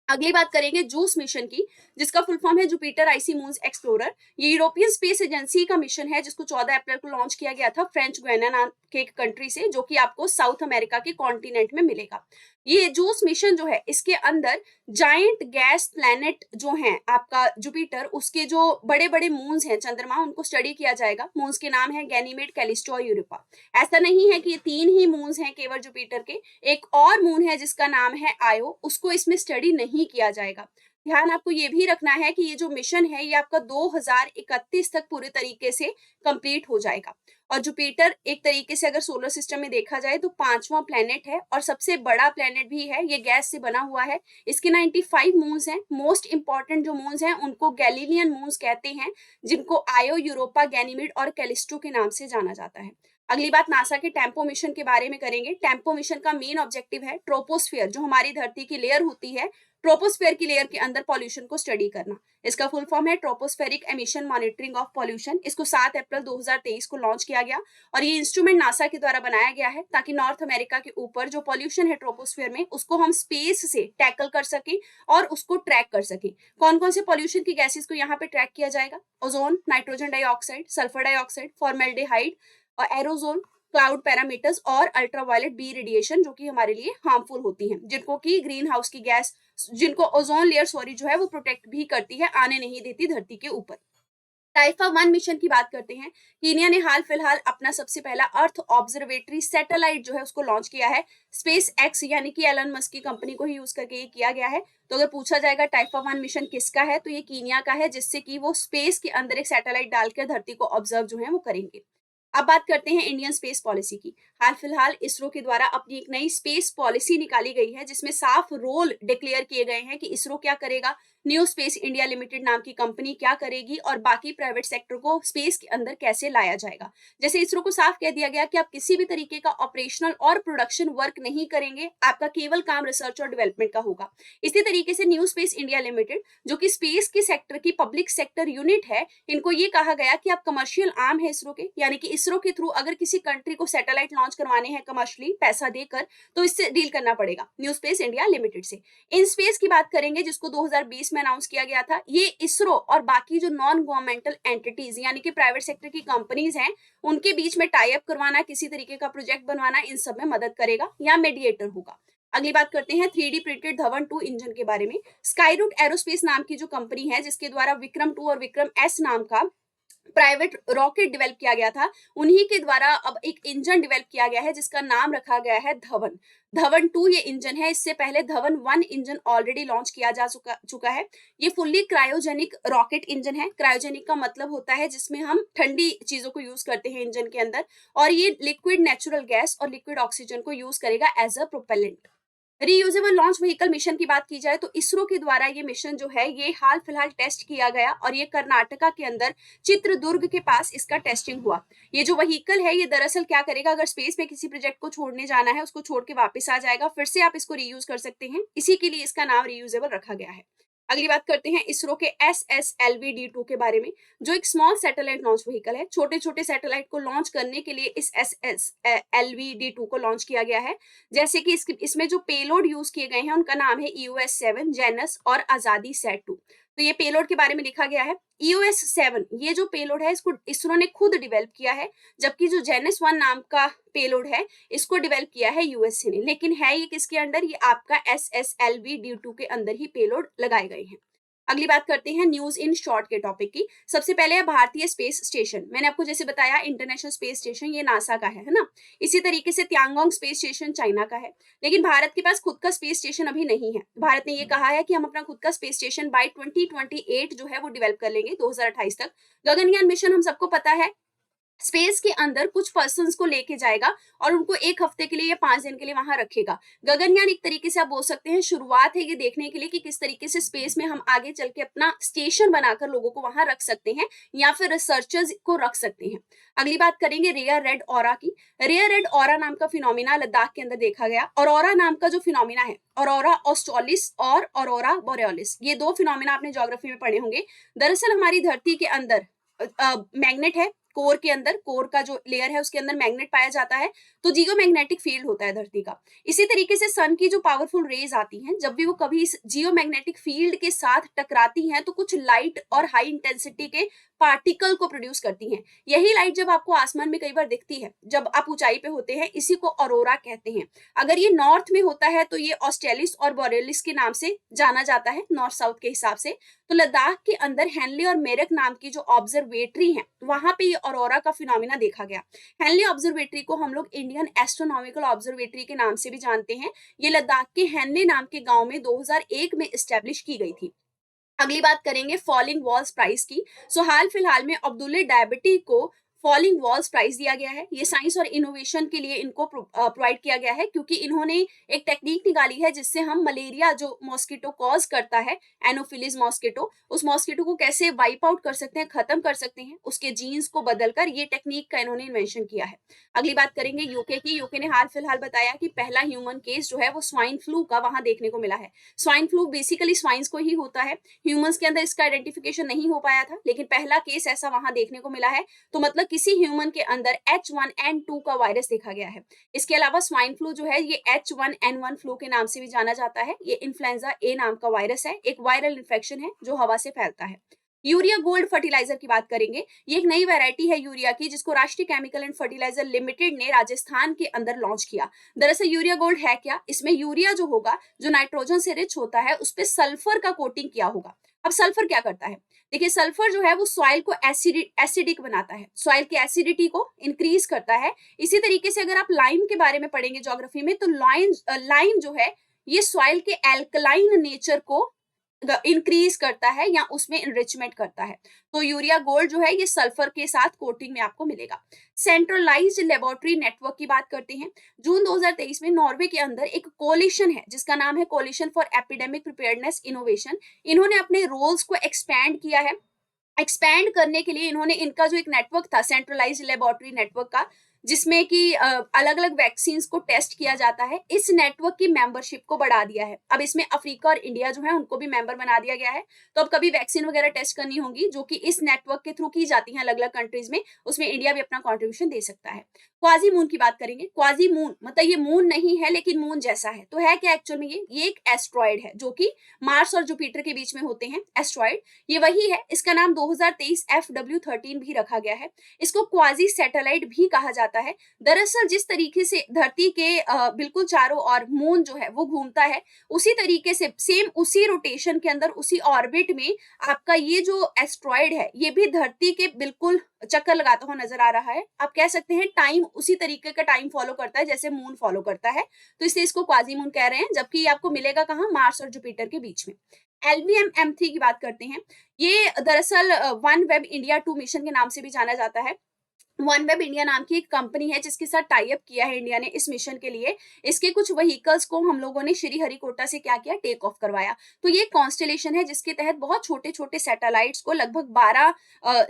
अगली बात करेंगे जूस मिशन की, जिसका फुल फॉर्म है जुपिटर आईसी मून्स एक्सप्लोरर। ये यूरोपियन स्पेस एजेंसी का मिशन है जिसको 14 अप्रैल को लॉन्च किया गया था फ्रेंच गुयाना नाम के एक कंट्री से, जो कि आपको साउथ अमेरिका के कॉन्टिनेंट में मिलेगा। ये जूस मिशन जो है इसके अंदर जाइंट गैस प्लैनेट जो है आपका जुपिटर, उसके जो बड़े बड़े मून्स हैं चंद्रमा, उनको स्टडी किया जाएगा। मून्स के नाम है गैनीमेड, कैलिस्टो और यूरोपा। ऐसा नहीं है कि ये 3 ही मून्स हैं केवल जुपिटर के, एक और मून है जिसका नाम है आयो, उसको इसमें स्टडी नहीं किया जाएगा। ध्यान आपको ये भी रखना है कि ये जो मिशन है ये आपका 2031 तक पूरे तरीके से कंप्लीट हो जाएगा। और जुपिटर एक तरीके से अगर सोलर सिस्टम में देखा जाए तो 5वां प्लेनेट है और सबसे बड़ा प्लेनेट भी है। ये गैस से बना हुआ है। इसके 95 मून्स हैं। मोस्ट इंपॉर्टेंट जो मून्स हैं उनको गैलीलियन मून्स कहते हैं, जिनको आयो, यूरोपा, गैनीमेड और कैलिस्टो के नाम से जाना जाता है। अगली बात नासा के टेम्पो मिशन के बारे में करेंगे। टेम्पो मिशन का मेन ऑब्जेक्टिव है ट्रोपोस्फियर, जो हमारी धरती की लेयर होती है, ट्रोपोस्फेयर की लेयर के अंदर पॉल्यूशन को स्टडी करना। इसका फुल फॉर्म है tropospheric emission monitoring of pollution. इसको 7 अप्रैल 2023 को लॉन्च किया गया और ये इंस्ट्रूमेंट नासा के द्वारा बनाया गया है ताकि नॉर्थ अमेरिका के ऊपर जो पॉल्यूशन है ट्रोपोस्फेयर में उसको हम स्पेस से टैकल कर सकें और उसको ट्रैक कर सकें। कौन कौन से पॉल्यूशन की गैसेस को यहाँ पे ट्रैक किया जाएगा? Ozone, nitrogen dioxide, sulphur dioxide, formaldehyde और एरोजोन, क्लाउड पैरामीटर्स और अल्ट्रावायलेट बी रेडिएशन जो कि हमारे लिए हार्मफुल होती हैं, जिनको कि ग्रीन हाउस की गैस, जिनको ओजोन लेयर जो है वो प्रोटेक्ट भी करती है, आने नहीं देती धरती के ऊपर। टाइफा 1 मिशन की बात करते हैं। कीनिया ने हाल फिलहाल अपना सबसे पहला अर्थ ऑब्जर्वेटरी सैटेलाइट जो है उसको लॉन्च किया है। स्पेस एक्स यानी कि एलन मस्क की कंपनी को ही यूज करके ये किया गया है। तो अगर पूछा जाएगा टाइफा 1 मिशन किसका है, तो ये कीनिया का है, जिससे कि वो स्पेस के अंदर एक सैटेलाइट डालकर धरती को ऑब्जर्व जो है वो करेंगे। अब बात करते हैं इंडियन स्पेस पॉलिसी की। हाल फिलहाल इसरो के द्वारा अपनी एक नई स्पेस पॉलिसी निकाली गई है जिसमें साफ रोल डिक्लेयर किए गए हैं कि इसरो क्या करेगा, न्यू स्पेस इंडिया लिमिटेड नाम की कंपनी क्या करेगी और बाकी प्राइवेट सेक्टर को स्पेस के अंदर कैसे लाया जाएगा। जैसे इसरो को साफ कह दिया गया कि आप किसी भी तरीके का ऑपरेशनल और प्रोडक्शन वर्क नहीं करेंगे, आपका केवल काम रिसर्च और डेवलपमेंट का होगा। इसी तरीके से न्यू स्पेस इंडिया लिमिटेड जो कि स्पेस की सेक्टर की पब्लिक सेक्टर यूनिट है, इनको ये कहा गया कि आप कमर्शियल आर्म है इसरो के, यानी कि इसरो के थ्रू अगर किसी कंट्री को सैटेलाइट लॉन्च करवाने हैं कमर्शियली पैसा देकर, तो इससे डील करना पड़ेगा न्यू स्पेस इंडिया लिमिटेड से। इन स्पेस की बात करेंगे जिसको 2020 में अनाउंस किया गया था। ये इसरो और बाकी जो नॉन गवर्नमेंटल एंटिटीज यानी कि प्राइवेट सेक्टर की कंपनीज हैं उनके बीच में टाई अप करवाना, किसी तरीके का प्रोजेक्ट बनवाना, इन सब में मदद करेगा या मीडिएटर होगा। अगली बात करते हैं 3D प्रिंटेड धवन 2 इंजन के बारे में। स्काईरूट एरोस्पेस नाम की जो कंपनी है जिसके द्वारा विक्रम 2 और विक्रम एस नाम का प्राइवेट रॉकेट डेवलप किया गया था, उन्हीं के द्वारा अब एक इंजन डेवलप किया गया है जिसका नाम रखा गया है धवन। धवन 2 ये इंजन है। इससे पहले धवन 1 इंजन ऑलरेडी लॉन्च किया जा चुका है। ये फुल्ली क्रायोजेनिक रॉकेट इंजन है। क्रायोजेनिक का मतलब होता है जिसमें हम ठंडी चीजों को यूज करते हैं इंजन के अंदर, और ये लिक्विड नेचुरल गैस और लिक्विड ऑक्सीजन को यूज करेगा as a propellant. Reusable launch vehicle mission की बात की जाए तो इसरो के द्वारा ये मिशन जो है ये हाल फिलहाल टेस्ट किया गया और ये कर्नाटका के अंदर चित्रदुर्ग के पास इसका टेस्टिंग हुआ। ये जो व्हीकल है ये दरअसल क्या करेगा, अगर स्पेस में किसी प्रोजेक्ट को छोड़ने जाना है उसको छोड़ के वापस आ जाएगा, फिर से आप इसको रीयूज कर सकते हैं, इसी के लिए इसका नाम रीयूजेबल रखा गया है। अगली बात करते हैं इसरो के SSLV-D2 के बारे में, जो एक स्मॉल सैटेलाइट लॉन्च व्हीकल है। छोटे छोटे सैटेलाइट को लॉन्च करने के लिए इस SSLV-D2 को लॉन्च किया गया है। जैसे कि इसमें जो पेलोड यूज किए गए हैं उनका नाम है EOS-7, जेनस और आजादी SAT-2। तो ये पेलोड के बारे में लिखा गया है। EOS-7 ये जो पेलोड है इसको इसरो ने खुद डेवलप किया है, जबकि जो जेनस 1 नाम का पेलोड है इसको डेवलप किया है यूएसए ने। लेकिन है ये किसके अंडर, ये आपका SSLV-D2 के अंदर ही पेलोड लगाए गए हैं। अगली बात करते हैं न्यूज इन शॉर्ट के टॉपिक की। सबसे पहले है भारतीय स्पेस स्टेशन। मैंने आपको जैसे बताया इंटरनेशनल स्पेस स्टेशन ये नासा का है ना। इसी तरीके से त्यांगोंग स्पेस स्टेशन चाइना का है, लेकिन भारत के पास खुद का स्पेस स्टेशन अभी नहीं है। भारत ने ये कहा है कि हम अपना खुद का स्पेस स्टेशन बाय 2028 जो है वो डेवलप कर लेंगे, 2028 तक। गगनयान मिशन हम सबको पता है स्पेस के अंदर कुछ पर्सन्स को लेके जाएगा और उनको 1 हफ्ते के लिए या 5 दिन के लिए वहां रखेगा। गगनयान एक तरीके से आप बोल सकते हैं शुरुआत है ये देखने के लिए कि किस तरीके से स्पेस में हम आगे चल के अपना स्टेशन बनाकर लोगों को वहां रख सकते हैं या फिर रिसर्चर्स को रख सकते हैं। अगली बात करेंगे रेयर रेड ऑरा की। रेयर रेड ऑरा नाम का फिनोमिना लद्दाख के अंदर देखा गया। ऑरोरा नाम का जो फिनोमिना है, ऑरोरा ऑस्ट्रेलिस और ऑरोरा बोरेलिस, ये 2 फिनोमिना आपने ज्योग्राफी में पढ़े होंगे। दरअसल हमारी धरती के अंदर मैग्नेट है, कोर के अंदर, कोर का जो लेयर है उसके अंदर मैग्नेट पाया जाता है, तो जियोमैग्नेटिक फील्ड होता है धरती का। इसी तरीके से सन की जो पावरफुल रेज आती हैं, जब भी वो कभी इस जियोमैग्नेटिक फील्ड के साथ टकराती हैं तो कुछ लाइट और हाई इंटेंसिटी के पार्टिकल को प्रोड्यूस करती हैं। यही लाइट जब आपको आसमान में कई बार दिखती है जब आप ऊंचाई पे होते हैं, इसी को ऑरोरा कहते हैं। अगर ये नॉर्थ में होता है तो ये ऑस्ट्रेलिस और बोरेलिस के नाम से जाना जाता है, नॉर्थ साउथ के हिसाब से। तो लद्दाख के अंदर हेनले और मेरक नाम की जो ऑब्जर्वेटरी है वहां पे ये ऑरोरा का फिनोमिना देखा गया। हेनले ऑब्जर्वेटरी को हम लोग इंडियन एस्ट्रोनॉमिकल ऑब्जर्वेटरी के नाम से भी जानते हैं। ये लद्दाख के हेनले नाम के गांव में 2001 में एस्टेब्लिश की गई थी। अगली बात करेंगे फॉलिंग वॉल्स प्राइज की। हाल फिलहाल में अब्दुल्ले डायबिटी को फॉलिंग वॉल्स प्राइज दिया गया है। ये साइंस और इनोवेशन के लिए इनको प्रोवाइड किया गया है, क्योंकि इन्होंने एक टेक्निक निकाली है जिससे हम मलेरिया जो मॉस्किटो कॉज करता है, एनोफिलिस मॉस्किटो, उस मॉस्किटो को कैसे वाइप आउट कर सकते हैं, खत्म कर सकते हैं, उसके जीन्स को बदलकर। ये टेक्निक का इन्होंने इन्वेंशन किया है। अगली बात करेंगे यूके की। यूके ने हाल फिलहाल बताया कि पहला ह्यूमन केस जो है वो स्वाइन फ्लू का वहां देखने को मिला है। स्वाइन फ्लू बेसिकली स्वाइन्स को ही होता है, ह्यूमंस के अंदर इसका आइडेंटिफिकेशन नहीं हो पाया था, लेकिन पहला केस ऐसा वहां देखने को मिला है। तो मतलब किसी ह्यूमन के अंदर H1N2 का वायरस देखा गया है। इसके अलावा स्वाइन फ्लू जो है ये H1N1 फ्लू के नाम से भी जाना जाता है। ये इन्फ्लुएंजा ए नाम का वायरस है, एक वायरल इन्फेक्शन है जो हवा से फैलता है। यूरिया गोल्ड फर्टिलाइजर की बात करेंगे। ये एक नई वैरायटी है यूरिया की, जिसको राष्ट्रीय केमिकल एंड फर्टिलाइजर लिमिटेड ने राजस्थान के अंदर लॉन्च किया। दरअसल यूरिया गोल्ड है क्या? इसमें यूरिया जो होगा, जो नाइट्रोजन से रिच होता है, उस पर सल्फर का कोटिंग किया होगा। अब सल्फर क्या करता है? देखिए, सल्फर जो है वो सॉइल को एसिडिक बनाता है, सॉइल की एसिडिटी को इंक्रीज करता है। इसी तरीके से अगर आप लाइम के बारे में पढ़ेंगे ज्योग्राफी में, तो लाइम जो है ये सॉइल के एल्कलाइन नेचर को इंक्रीज करता है या उसमें इनरिचमेंट करता है। तो यूरिया गोल्ड जो है ये सल्फर के साथ कोटिंग में आपको मिलेगा। सेंट्रलाइज्ड लेबोरेटरी नेटवर्क की बात करते हैं। जून 2023 में नॉर्वे के अंदर एक कोलिशन है जिसका नाम है Coalition for Epidemic Preparedness Innovation. इन्होंने अपने रोल्स को एक्सपैंड किया है। एक्सपैंड करने के लिए इन्होंने इनका जो एक नेटवर्क था सेंट्रलाइज्ड लेबोरेटरी नेटवर्क का, जिसमें कि अलग अलग वैक्सीन को टेस्ट किया जाता है, इस नेटवर्क की मेंबरशिप को बढ़ा दिया है। अब इसमें अफ्रीका और इंडिया जो है उनको भी मेंबर बना दिया गया है। तो अब कभी वैक्सीन वगैरह टेस्ट करनी होगी जो कि इस नेटवर्क के थ्रू की जाती है अलग अलग कंट्रीज में, उसमें इंडिया भी अपना कॉन्ट्रीब्यूशन दे सकता है। क्वाजी मून की बात करेंगे। क्वाजी मून मतलब ये मून नहीं है लेकिन मून जैसा है। तो है क्या एक्चुअल में? ये एक एस्ट्रॉइड है जो कि मार्स और जुपिटर के बीच में होते हैं एस्ट्रॉइड। ये वही है। इसका नाम 2023 FW13 भी रखा गया है। इसको क्वाजी सैटेलाइट भी कहा जाता है। दरअसल जिस तरीके से धरती के बिल्कुल चारों ओर मून जो है वो घूमता है, उसी तरीके से सेम उसी रोटेशन के अंदर, उसी ऑर्बिट में आपका ये जो एस्ट्रॉइड है ये भी धरती के बिल्कुल चक्कर लगाता हुआ नजर आ रहा है। आप कह सकते हैं टाइम उसी तरीके का टाइम फॉलो करता है जैसे मून फॉलो करता है। तो इसलिए इसको क्वाजी मून कह रहे हैं, जबकि ये आपको मिलेगा कहाँ? मार्स और जुपिटर के बीच में। LVM M3 की बात करते हैं। ये दरअसल वन वेब इंडिया 2 मिशन के नाम से भी जाना जाता है। वन वेब इंडिया नाम की एक कंपनी है जिसके साथ टाई अप किया है इंडिया ने इस मिशन के लिए। इसके कुछ व्हीकल्स को हम लोगों ने श्रीहरिकोटा से क्या किया? टेक ऑफ करवाया। तो ये कॉन्स्टेलेशन है जिसके तहत बहुत छोटे छोटे सैटेलाइट्स को लगभग 12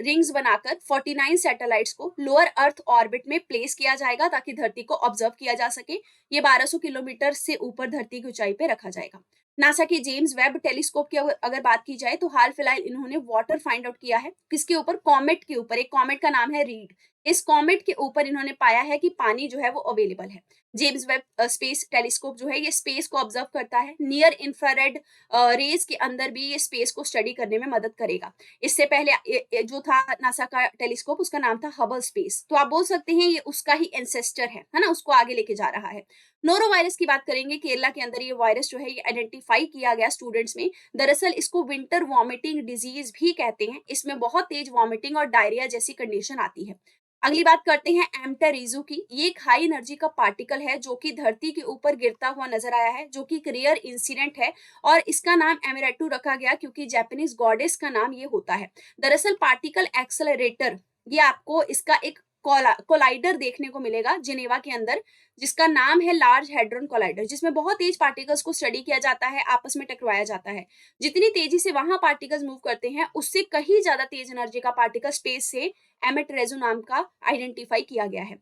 रिंग्स बनाकर 49 सैटेलाइट्स को लोअर अर्थ ऑर्बिट में प्लेस किया जाएगा ताकि धरती को ऑब्जर्व किया जा सके। ये 1200 किलोमीटर से ऊपर धरती की ऊंचाई पे रखा जाएगा। नासा के जेम्स वेब टेलीस्कोप की अगर बात की जाए तो हाल फिलहाल इन्होंने वाटर फाइंड आउट किया है। किसके ऊपर? कॉमेट के ऊपर। एक कॉमेट का नाम है रीड। इस कॉमेट के ऊपर इन्होंने पाया है कि पानी जो है वो अवेलेबल है। जेम्स वेब स्पेस टेलीस्कोप जो है ये स्पेस को ऑब्जर्व करता है। नियर इंफ्रारेड रेज के अंदर भी ये स्पेस को स्टडी करने में मदद करेगा। इससे पहले जो था नासा का टेलीस्कोप, उसका नाम था हबल स्पेस। तो आप बोल सकते हैं ये उसका ही एंसेस्टर है ना, उसको आगे लेके जा रहा है। नोरो वायरस की बात करेंगे। केरला के अंदर ये वायरस जो है ये आइडेंटिफाई किया गया स्टूडेंट्स में। दरअसल इसको विंटर वॉमिटिंग डिजीज भी कहते हैं। इसमें बहुत तेज वॉमिटिंग और डायरिया जैसी कंडीशन आती है। अगली बात करते हैं एम्टेरिजो की। ये एक हाई एनर्जी का पार्टिकल है जो कि धरती के ऊपर गिरता हुआ नजर आया है, जो कि एक रेयर इंसिडेंट है और इसका नाम एमेरेटू रखा गया क्योंकि जापानीज गॉडेस का नाम ये होता है। दरअसल पार्टिकल एक्सेलरेटर, ये आपको इसका एक कोलाइडर देखने को मिलेगा जिनेवा के अंदर, जिसका नाम है लार्ज हैड्रॉन कोलाइडर, जिसमें बहुत तेज पार्टिकल्स को स्टडी किया जाता है, आपस में टकराया जाता है। जितनी तेजी से वहां पार्टिकल्स मूव करते हैं उससे कहीं ज्यादा तेज एनर्जी का पार्टिकल स्पेस से एमेट्रेजो नाम का आइडेंटिफाई किया गया है।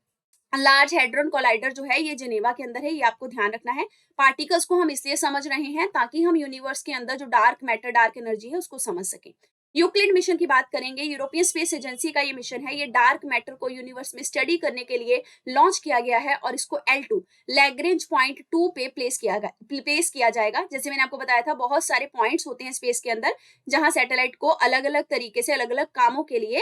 लार्ज हैड्रॉन कोलाइडर जो है ये जिनेवा के अंदर है, ये आपको ध्यान रखना है। पार्टिकल्स को हम इसलिए समझ रहे हैं ताकि हम यूनिवर्स के अंदर जो डार्क मैटर, डार्क एनर्जी है उसको समझ सकें। यूक्लिड मिशन की बात करेंगे। यूरोपियन स्पेस एजेंसी का ये मिशन है। ये डार्क मैटर को यूनिवर्स में स्टडी करने के लिए लॉन्च किया गया है और इसको L2 लैग्रेंज पॉइंट 2 पे प्लेस किया जाएगा। जैसे मैंने आपको बताया था बहुत सारे पॉइंट्स होते हैं स्पेस के अंदर जहां सैटेलाइट को अलग अलग तरीके से अलग अलग कामों के लिए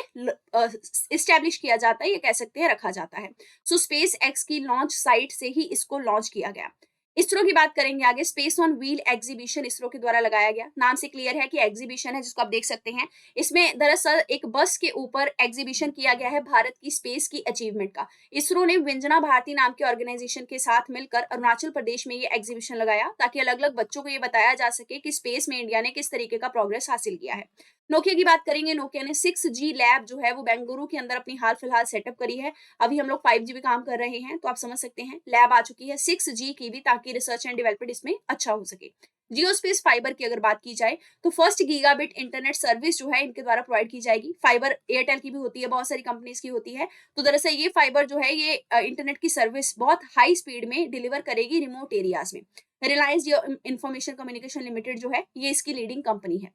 इस्टेब्लिश किया जाता है, ये कह सकते हैं रखा जाता है। सो स्पेस एक्स की लॉन्च साइट से ही इसको लॉन्च किया गया। इसरो की बात करेंगे आगे। Space on wheel exhibition ISRO के द्वारा लगाया गया। नाम से क्लियर है कि एग्जीबिशन है, जिसको आप देख सकते हैं। इसमें दरअसल एक बस के ऊपर एग्जीबिशन किया गया है भारत की स्पेस की अचीवमेंट का। इसरो ने विंजना भारती नाम के ऑर्गेनाइजेशन के साथ मिलकर अरुणाचल प्रदेश में ये एग्जीबिशन लगाया, ताकि अलग अलग बच्चों को ये बताया जा सके कि स्पेस में इंडिया ने किस तरीके का प्रोग्रेस हासिल किया है। नोकिया की बात करेंगे। नोकिया ने 6G लैब जो है वो बेंगलुरु के अंदर अपनी हाल फिलहाल सेटअप करी है। अभी हम लोग 5G भी काम कर रहे हैं, तो आप समझ सकते हैं लैब आ चुकी है 6G की भी, ताकि रिसर्च एंड डेवलपमेंट इसमें अच्छा हो सके। जियो स्पेस फाइबर की अगर बात की जाए, तो फर्स्ट गीगाबिट इंटरनेट सर्विस जो है इनके द्वारा प्रोवाइड की जाएगी। फाइबर एयरटेल की भी होती है, बहुत सारी कंपनीज की होती है। तो दरअसल ये फाइबर जो है ये इंटरनेट की सर्विस बहुत हाई स्पीड में डिलीवर करेगी रिमोट एरियाज में। रिलायंस इंफॉर्मेशन कम्युनिकेशन लिमिटेड जो है ये इसकी लीडिंग कंपनी है।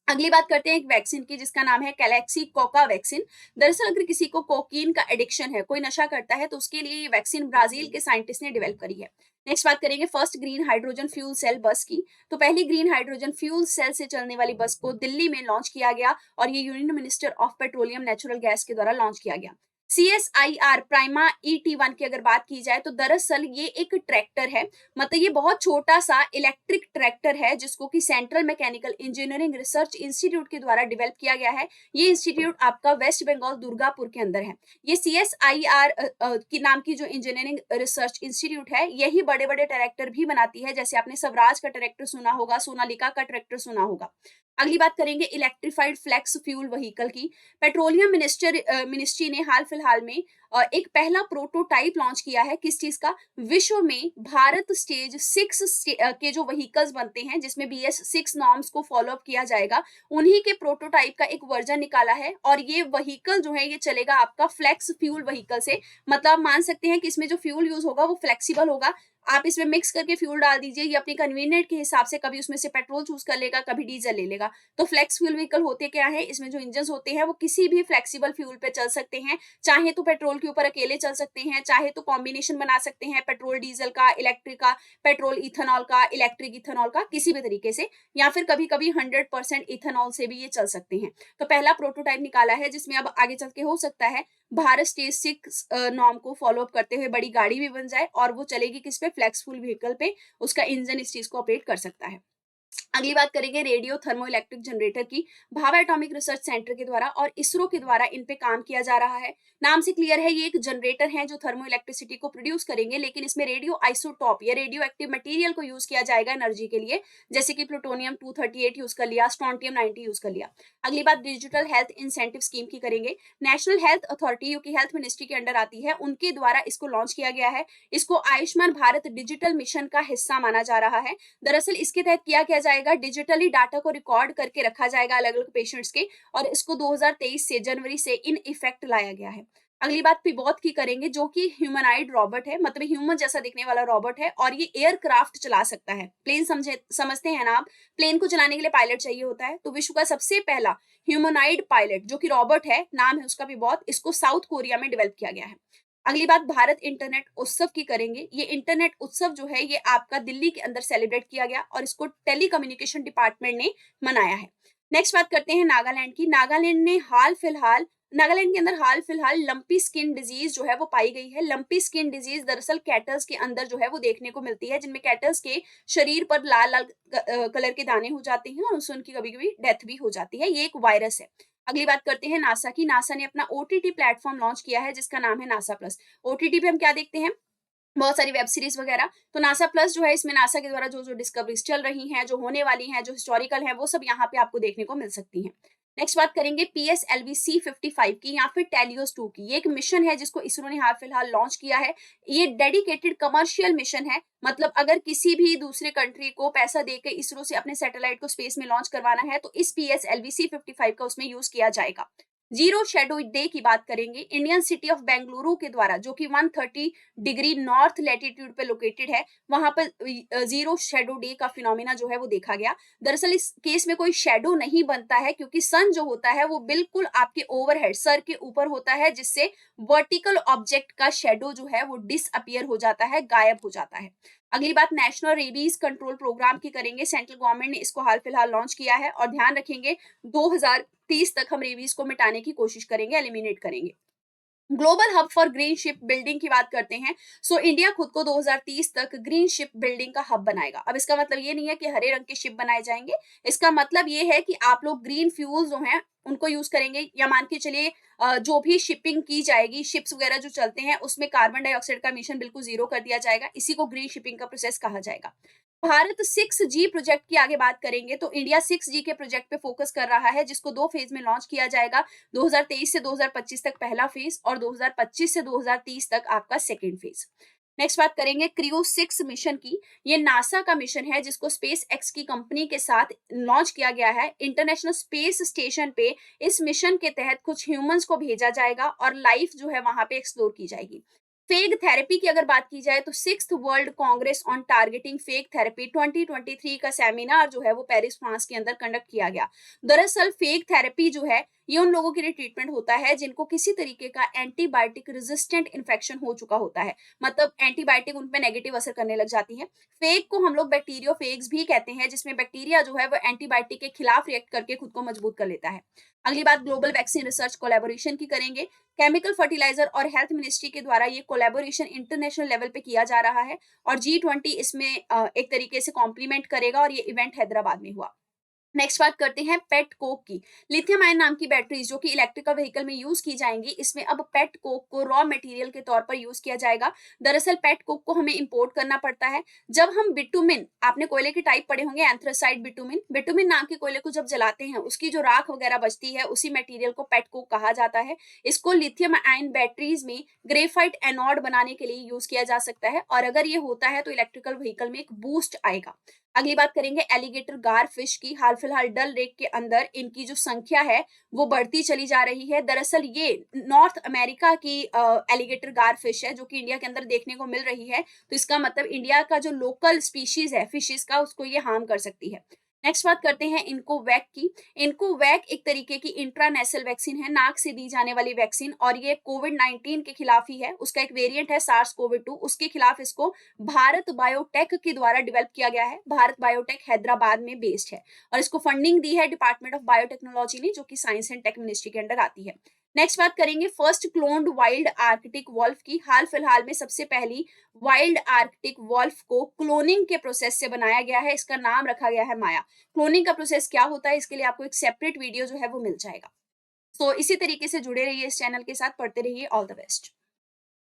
अगली बात करते हैं एक वैक्सीन की, जिसका नाम है कैलेक्सी कोका वैक्सीन। दरअसल अगर किसी को कोकीन का एडिक्शन है, कोई नशा करता है, तो उसके लिए ये वैक्सीन ब्राजील के साइंटिस्ट ने डेवलप करी है। नेक्स्ट बात करेंगे first green hydrogen fuel cell bus की। तो पहली ग्रीन हाइड्रोजन फ्यूल सेल से चलने वाली बस को दिल्ली में लॉन्च किया गया, और ये union minister of petroleum natural gas के द्वारा लॉन्च किया गया। CSIR प्राइमा ET1 की अगर बात की जाए, तो दरअसल ये एक ट्रैक्टर है। मतलब ये बहुत छोटा सा इलेक्ट्रिक ट्रैक्टर है, जिसको कि central mechanical engineering research institute के द्वारा डेवलप किया गया है। ये इंस्टीट्यूट आपका वेस्ट बंगाल दुर्गापुर के अंदर है। ये CSIR की नाम की जो इंजीनियरिंग रिसर्च इंस्टीट्यूट है, यही बड़े बड़े ट्रैक्टर भी बनाती है। जैसे आपने स्वराज का ट्रैक्टर सुना होगा, सोनालिका का ट्रैक्टर सुना होगा। अगली बात करेंगे इलेक्ट्रिफाइड फ्लेक्स फ्यूल व्हीकल की। पेट्रोलियम मिनिस्ट्री ने हाल फिलहाल में एक पहला प्रोटोटाइप लॉन्च किया है। किस चीज का? विश्व में भारत स्टेज 6 के जो व्हीकल्स बनते हैं, जिसमें BS6 नॉर्म्स को फॉलो अप किया जाएगा, उन्हीं के प्रोटोटाइप का एक वर्जन निकाला है। और ये व्हीकल जो है ये चलेगा आपका फ्लेक्स फ्यूल व्हीकल से। मतलब आप मान सकते हैं कि इसमें जो फ्यूल यूज होगा वो फ्लेक्सिबल होगा। आप इसमें मिक्स करके फ्यूल डाल दीजिए, ये अपनी कन्वीनियंट के हिसाब से कभी उसमें से पेट्रोल चूज कर लेगा, कभी डीजल ले लेगा। तो फ्लेक्स फ्यूल व्हीकल होते क्या है, इसमें जो इंजन होते हैं वो किसी भी फ्लेक्सिबल फ्यूल पे चल सकते हैं। चाहे तो पेट्रोल के ऊपर अकेले चल सकते हैं, चाहे तो कॉम्बिनेशन बना सकते हैं पेट्रोल डीजल का, इलेक्ट्रिक का, पेट्रोल इथेनॉल का, इलेक्ट्रिक इथेनॉल का, किसी भी तरीके से। या फिर कभी कभी 100% इथेनॉल से भी ये चल सकते हैं। तो पहला प्रोटोटाइप निकाला है, जिसमें अब आगे चल के हो सकता है भारत स्टेज 6 नॉर्म को फॉलो अप करते हुए बड़ी गाड़ी भी बन जाए, और वो चलेगी किस पे? फ्लेक्सफुल व्हीकल पे। उसका इंजन इस चीज को ऑपरेट कर सकता है। अगली बात करेंगे रेडियो थर्मो इलेक्ट्रिक जनरेटर की। भाभा एटॉमिक रिसर्च सेंटर के द्वारा और इसरो के द्वारा इन पे काम किया जा रहा है। नाम से क्लियर है, ये एक जनरेटर है जो थर्मो इलेक्ट्रिसिटी को प्रोड्यूस करेंगे, लेकिन इसमें रेडियो आइसोटॉप या रेडियो एक्टिव मटेरियल को यूज किया जाएगा एनर्जी के लिए। जैसे कि प्लूटोनियम 238 यूज कर लिया, स्ट्रोंटियम 90 यूज कर लिया। अगली बात डिजिटल हेल्थ इंसेंटिव स्कीम की करेंगे। नेशनल हेल्थ अथॉरिटी, जो कि हेल्थ मिनिस्ट्री के अंडर आती है, उनके द्वारा इसको लॉन्च किया गया है। इसको आयुष्मान भारत डिजिटल मिशन का हिस्सा माना जा रहा है। दरअसल इसके तहत क्या किया जाएगा, डिजिटली डाटा को रिकॉर्ड करके रखा जाएगा अलग अलग पेशेंट्स के, और इसको 2023 से जनवरी से इन इफेक्ट लाया गया है। अगली बात पिबॉट की करेंगे, जो कि ह्यूमनाइड रोबोट है, मतलब ह्यूमन जैसा दिखने वाला रोबोट है, और ये एयरक्राफ्ट चला सकता है। प्लेन समझते हैं ना आप? प्लेन को चलाने के लिए पायलट चाहिए होता है, तो विश्व का सबसे पहला ह्यूमनाइड पायलट जो कि रोबोट है, नाम है उसका पिबॉट, इसको साउथ कोरिया में डेवलप किया गया है। अगली बात भारत इंटरनेट उत्सव की करेंगे। ये इंटरनेट उत्सव जो है ये आपका दिल्ली के अंदर सेलिब्रेट किया गया, और इसको टेलीकम्युनिकेशन डिपार्टमेंट ने मनाया है। नेक्स्ट बात करते हैं नागालैंड की। नागालैंड के अंदर हाल फिलहाल लंपी स्किन डिजीज जो है वो पाई गई है। लंपी स्किन डिजीज दरअसल कैटल्स के अंदर जो है वो देखने को मिलती है, जिनमें कैटल्स के शरीर पर लाल लाल कलर के दाने हो जाते हैं, और उससे उनकी कभी कभी डेथ भी हो जाती है। ये एक वायरस है। अगली बात करते हैं नासा की। नासा ने अपना OTT प्लेटफॉर्म लॉन्च किया है, जिसका नाम है नासा प्लस। OTT पे हम क्या देखते हैं? बहुत सारी वेब सीरीज वगैरह। तो नासा प्लस जो है, इसमें नासा के द्वारा जो जो डिस्कवरीज चल रही हैं, जो होने वाली हैं, जो हिस्टोरिकल हैं, वो सब यहाँ पे आपको देखने को मिल सकती हैं। नेक्स्ट बात करेंगे PSLV C55 की, या फिर टेलियोस 2 की। ये एक मिशन है जिसको इसरो ने हाल फिलहाल लॉन्च किया है। ये डेडिकेटेड कमर्शियल मिशन है। मतलब अगर किसी भी दूसरे कंट्री को पैसा देकर इसरो से अपने सैटेलाइट को स्पेस में लॉन्च करवाना है, तो इस PSLV C55 का उसमें यूज किया जाएगा। जीरो शेडो डे की बात करेंगे। इंडियन सिटी ऑफ बेंगलुरु के द्वारा, जो कि 130 डिग्री नॉर्थ लैटिट्यूड पे लोकेटेड है, वहां पर जीरो शेडो डे का फिनोमिना जो है वो देखा गया। दरअसल इस केस में कोई शेडो नहीं बनता है, क्योंकि सन जो होता है वो बिल्कुल आपके ओवरहेड सर के ऊपर होता है, जिससे वर्टिकल ऑब्जेक्ट का शेडो जो है वो डिसअपियर हो जाता है, गायब हो जाता है। अगली बात नेशनल रेबीज कंट्रोल प्रोग्राम की करेंगे। सेंट्रल गवर्नमेंट ने इसको हाल फिलहाल लॉन्च किया है, और ध्यान रखेंगे 2030 तक हम रेबीज को मिटाने की कोशिश करेंगे, एलिमिनेट करेंगे। Global hub for green ship building की बात करते हैं। सो इंडिया खुद को 2030 तक ग्रीन शिप बिल्डिंग का हब बनाएगा। अब इसका मतलब ये नहीं है कि हरे रंग के शिप बनाए जाएंगे, इसका मतलब ये है कि आप लोग ग्रीन फ्यूल जो हैं उनको यूज करेंगे, या मान के चलिए जो भी शिपिंग की जाएगी, शिप्स वगैरह जो चलते हैं उसमें कार्बन डाइऑक्साइड का एमिशन बिल्कुल जीरो कर दिया जाएगा। इसी को ग्रीन शिपिंग का प्रोसेस कहा जाएगा। भारत 6G प्रोजेक्ट की आगे बात करेंगे तो इंडिया 6G के प्रोजेक्ट पे फोकस कर रहा है, जिसको 2 फेज में लॉन्च किया जाएगा। 2023 से 2025 तक पहला फेज और 2025 से 2030 तक आपका सेकेंड फेज। नेक्स्ट बात करेंगे क्रियो 6 मिशन की। ये नासा का मिशन है जिसको स्पेस एक्स की कंपनी के साथ लॉन्च किया गया है इंटरनेशनल स्पेस स्टेशन पे। इस मिशन के तहत कुछ ह्यूमंस को भेजा जाएगा और लाइफ जो है वहां पे एक्सप्लोर की जाएगी। फेग थेरेपी की अगर बात की जाए तो 6th world congress on targeting phage therapy 2023 का सेमिनार जो है वो पेरिस फ्रांस के अंदर कंडक्ट किया गया। दरअसल फेग थेरेपी जो है ये उन लोगों के लिए ट्रीटमेंट होता है जिनको किसी तरीके का एंटीबायोटिक रेजिस्टेंट इन्फेक्शन हो चुका होता है, मतलब एंटीबायोटिक उन पे नेगेटिव असर करने लग जाती है। फेग को हम लोग बैक्टीरियोफेग्स भी कहते हैं, जिसमें बैक्टीरिया जो है वो एंटीबायोटिक के खिलाफ रिएक्ट करके खुद को मजबूत कर लेता है। अगली बात ग्लोबल वैक्सीन रिसर्च कोलैबोरेशन की करेंगे। केमिकल फर्टिलाइजर और हेल्थ मिनिस्ट्री के द्वारा ये कोलैबोरेशन इंटरनेशनल लेवल पे किया जा रहा है और G20 इसमें एक तरीके से कॉम्प्लीमेंट करेगा और ये इवेंट हैदराबाद में हुआ। नेक्स्ट बात करते हैं पेट कोक की। लिथियम आयन नाम की बैटरीज जो कि इलेक्ट्रिकल व्हीकल में यूज की जाएंगी, इसमें अब पेट कोक को रॉ मटेरियल के तौर पर यूज किया जाएगा। दरअसल पेट कोक को हमें इंपोर्ट करना पड़ता है। जब हम बिटुमिन, आपने कोयले के टाइप पढ़े होंगे, एंथ्रासाइड, बिटुमिन, बिटुमिन नाम के कोयले को जब जलाते हैं उसकी जो राख वगैरह बचती है उसी मटेरियल को पेट कोक कहा जाता है। इसको लिथियम आयन बैटरीज में ग्रेफाइट एनोड बनाने के लिए यूज किया जा सकता है और अगर ये होता है तो इलेक्ट्रिकल व्हीकल में एक बूस्ट आएगा। अगली बात करेंगे एलिगेटर गार फिश की। हाल फिलहाल डल लेक के अंदर इनकी जो संख्या है वो बढ़ती चली जा रही है। दरअसल ये नॉर्थ अमेरिका की एलिगेटर गार फिश है जो कि इंडिया के अंदर देखने को मिल रही है, तो इसका मतलब इंडिया का जो लोकल स्पीशीज है फिशेस का उसको ये हार्म कर सकती है। नेक्स्ट बात करते हैं इनकोवैक की। इनकोवैक एक तरीके की इंट्रानेशनल वैक्सीन है, नाक से दी जाने वाली वैक्सीन, और ये कोविड-19 के खिलाफ ही है। उसका एक वेरिएंट है सार्स-कोवी-2, उसके खिलाफ इसको भारत बायोटेक के द्वारा डेवलप किया गया है। भारत बायोटेक हैदराबाद में बेस्ड है और इसको फंडिंग दी है डिपार्टमेंट ऑफ बायोटेक्नोलॉजी ने, जो कि साइंस एंड टेक मिनिस्ट्री के अंडर आती है। नेक्स्ट बात करेंगे first cloned wild Arctic wolf की। हाल फिलहाल में सबसे पहली वाइल्ड आर्कटिक वॉल्फ को क्लोनिंग के प्रोसेस से बनाया गया है। इसका नाम रखा गया है माया। क्लोनिंग का प्रोसेस क्या होता है इसके लिए आपको एक सेपरेट वीडियो जो है वो मिल जाएगा। इसी तरीके से जुड़े रहिए इस चैनल के साथ, पढ़ते रहिए। All the best.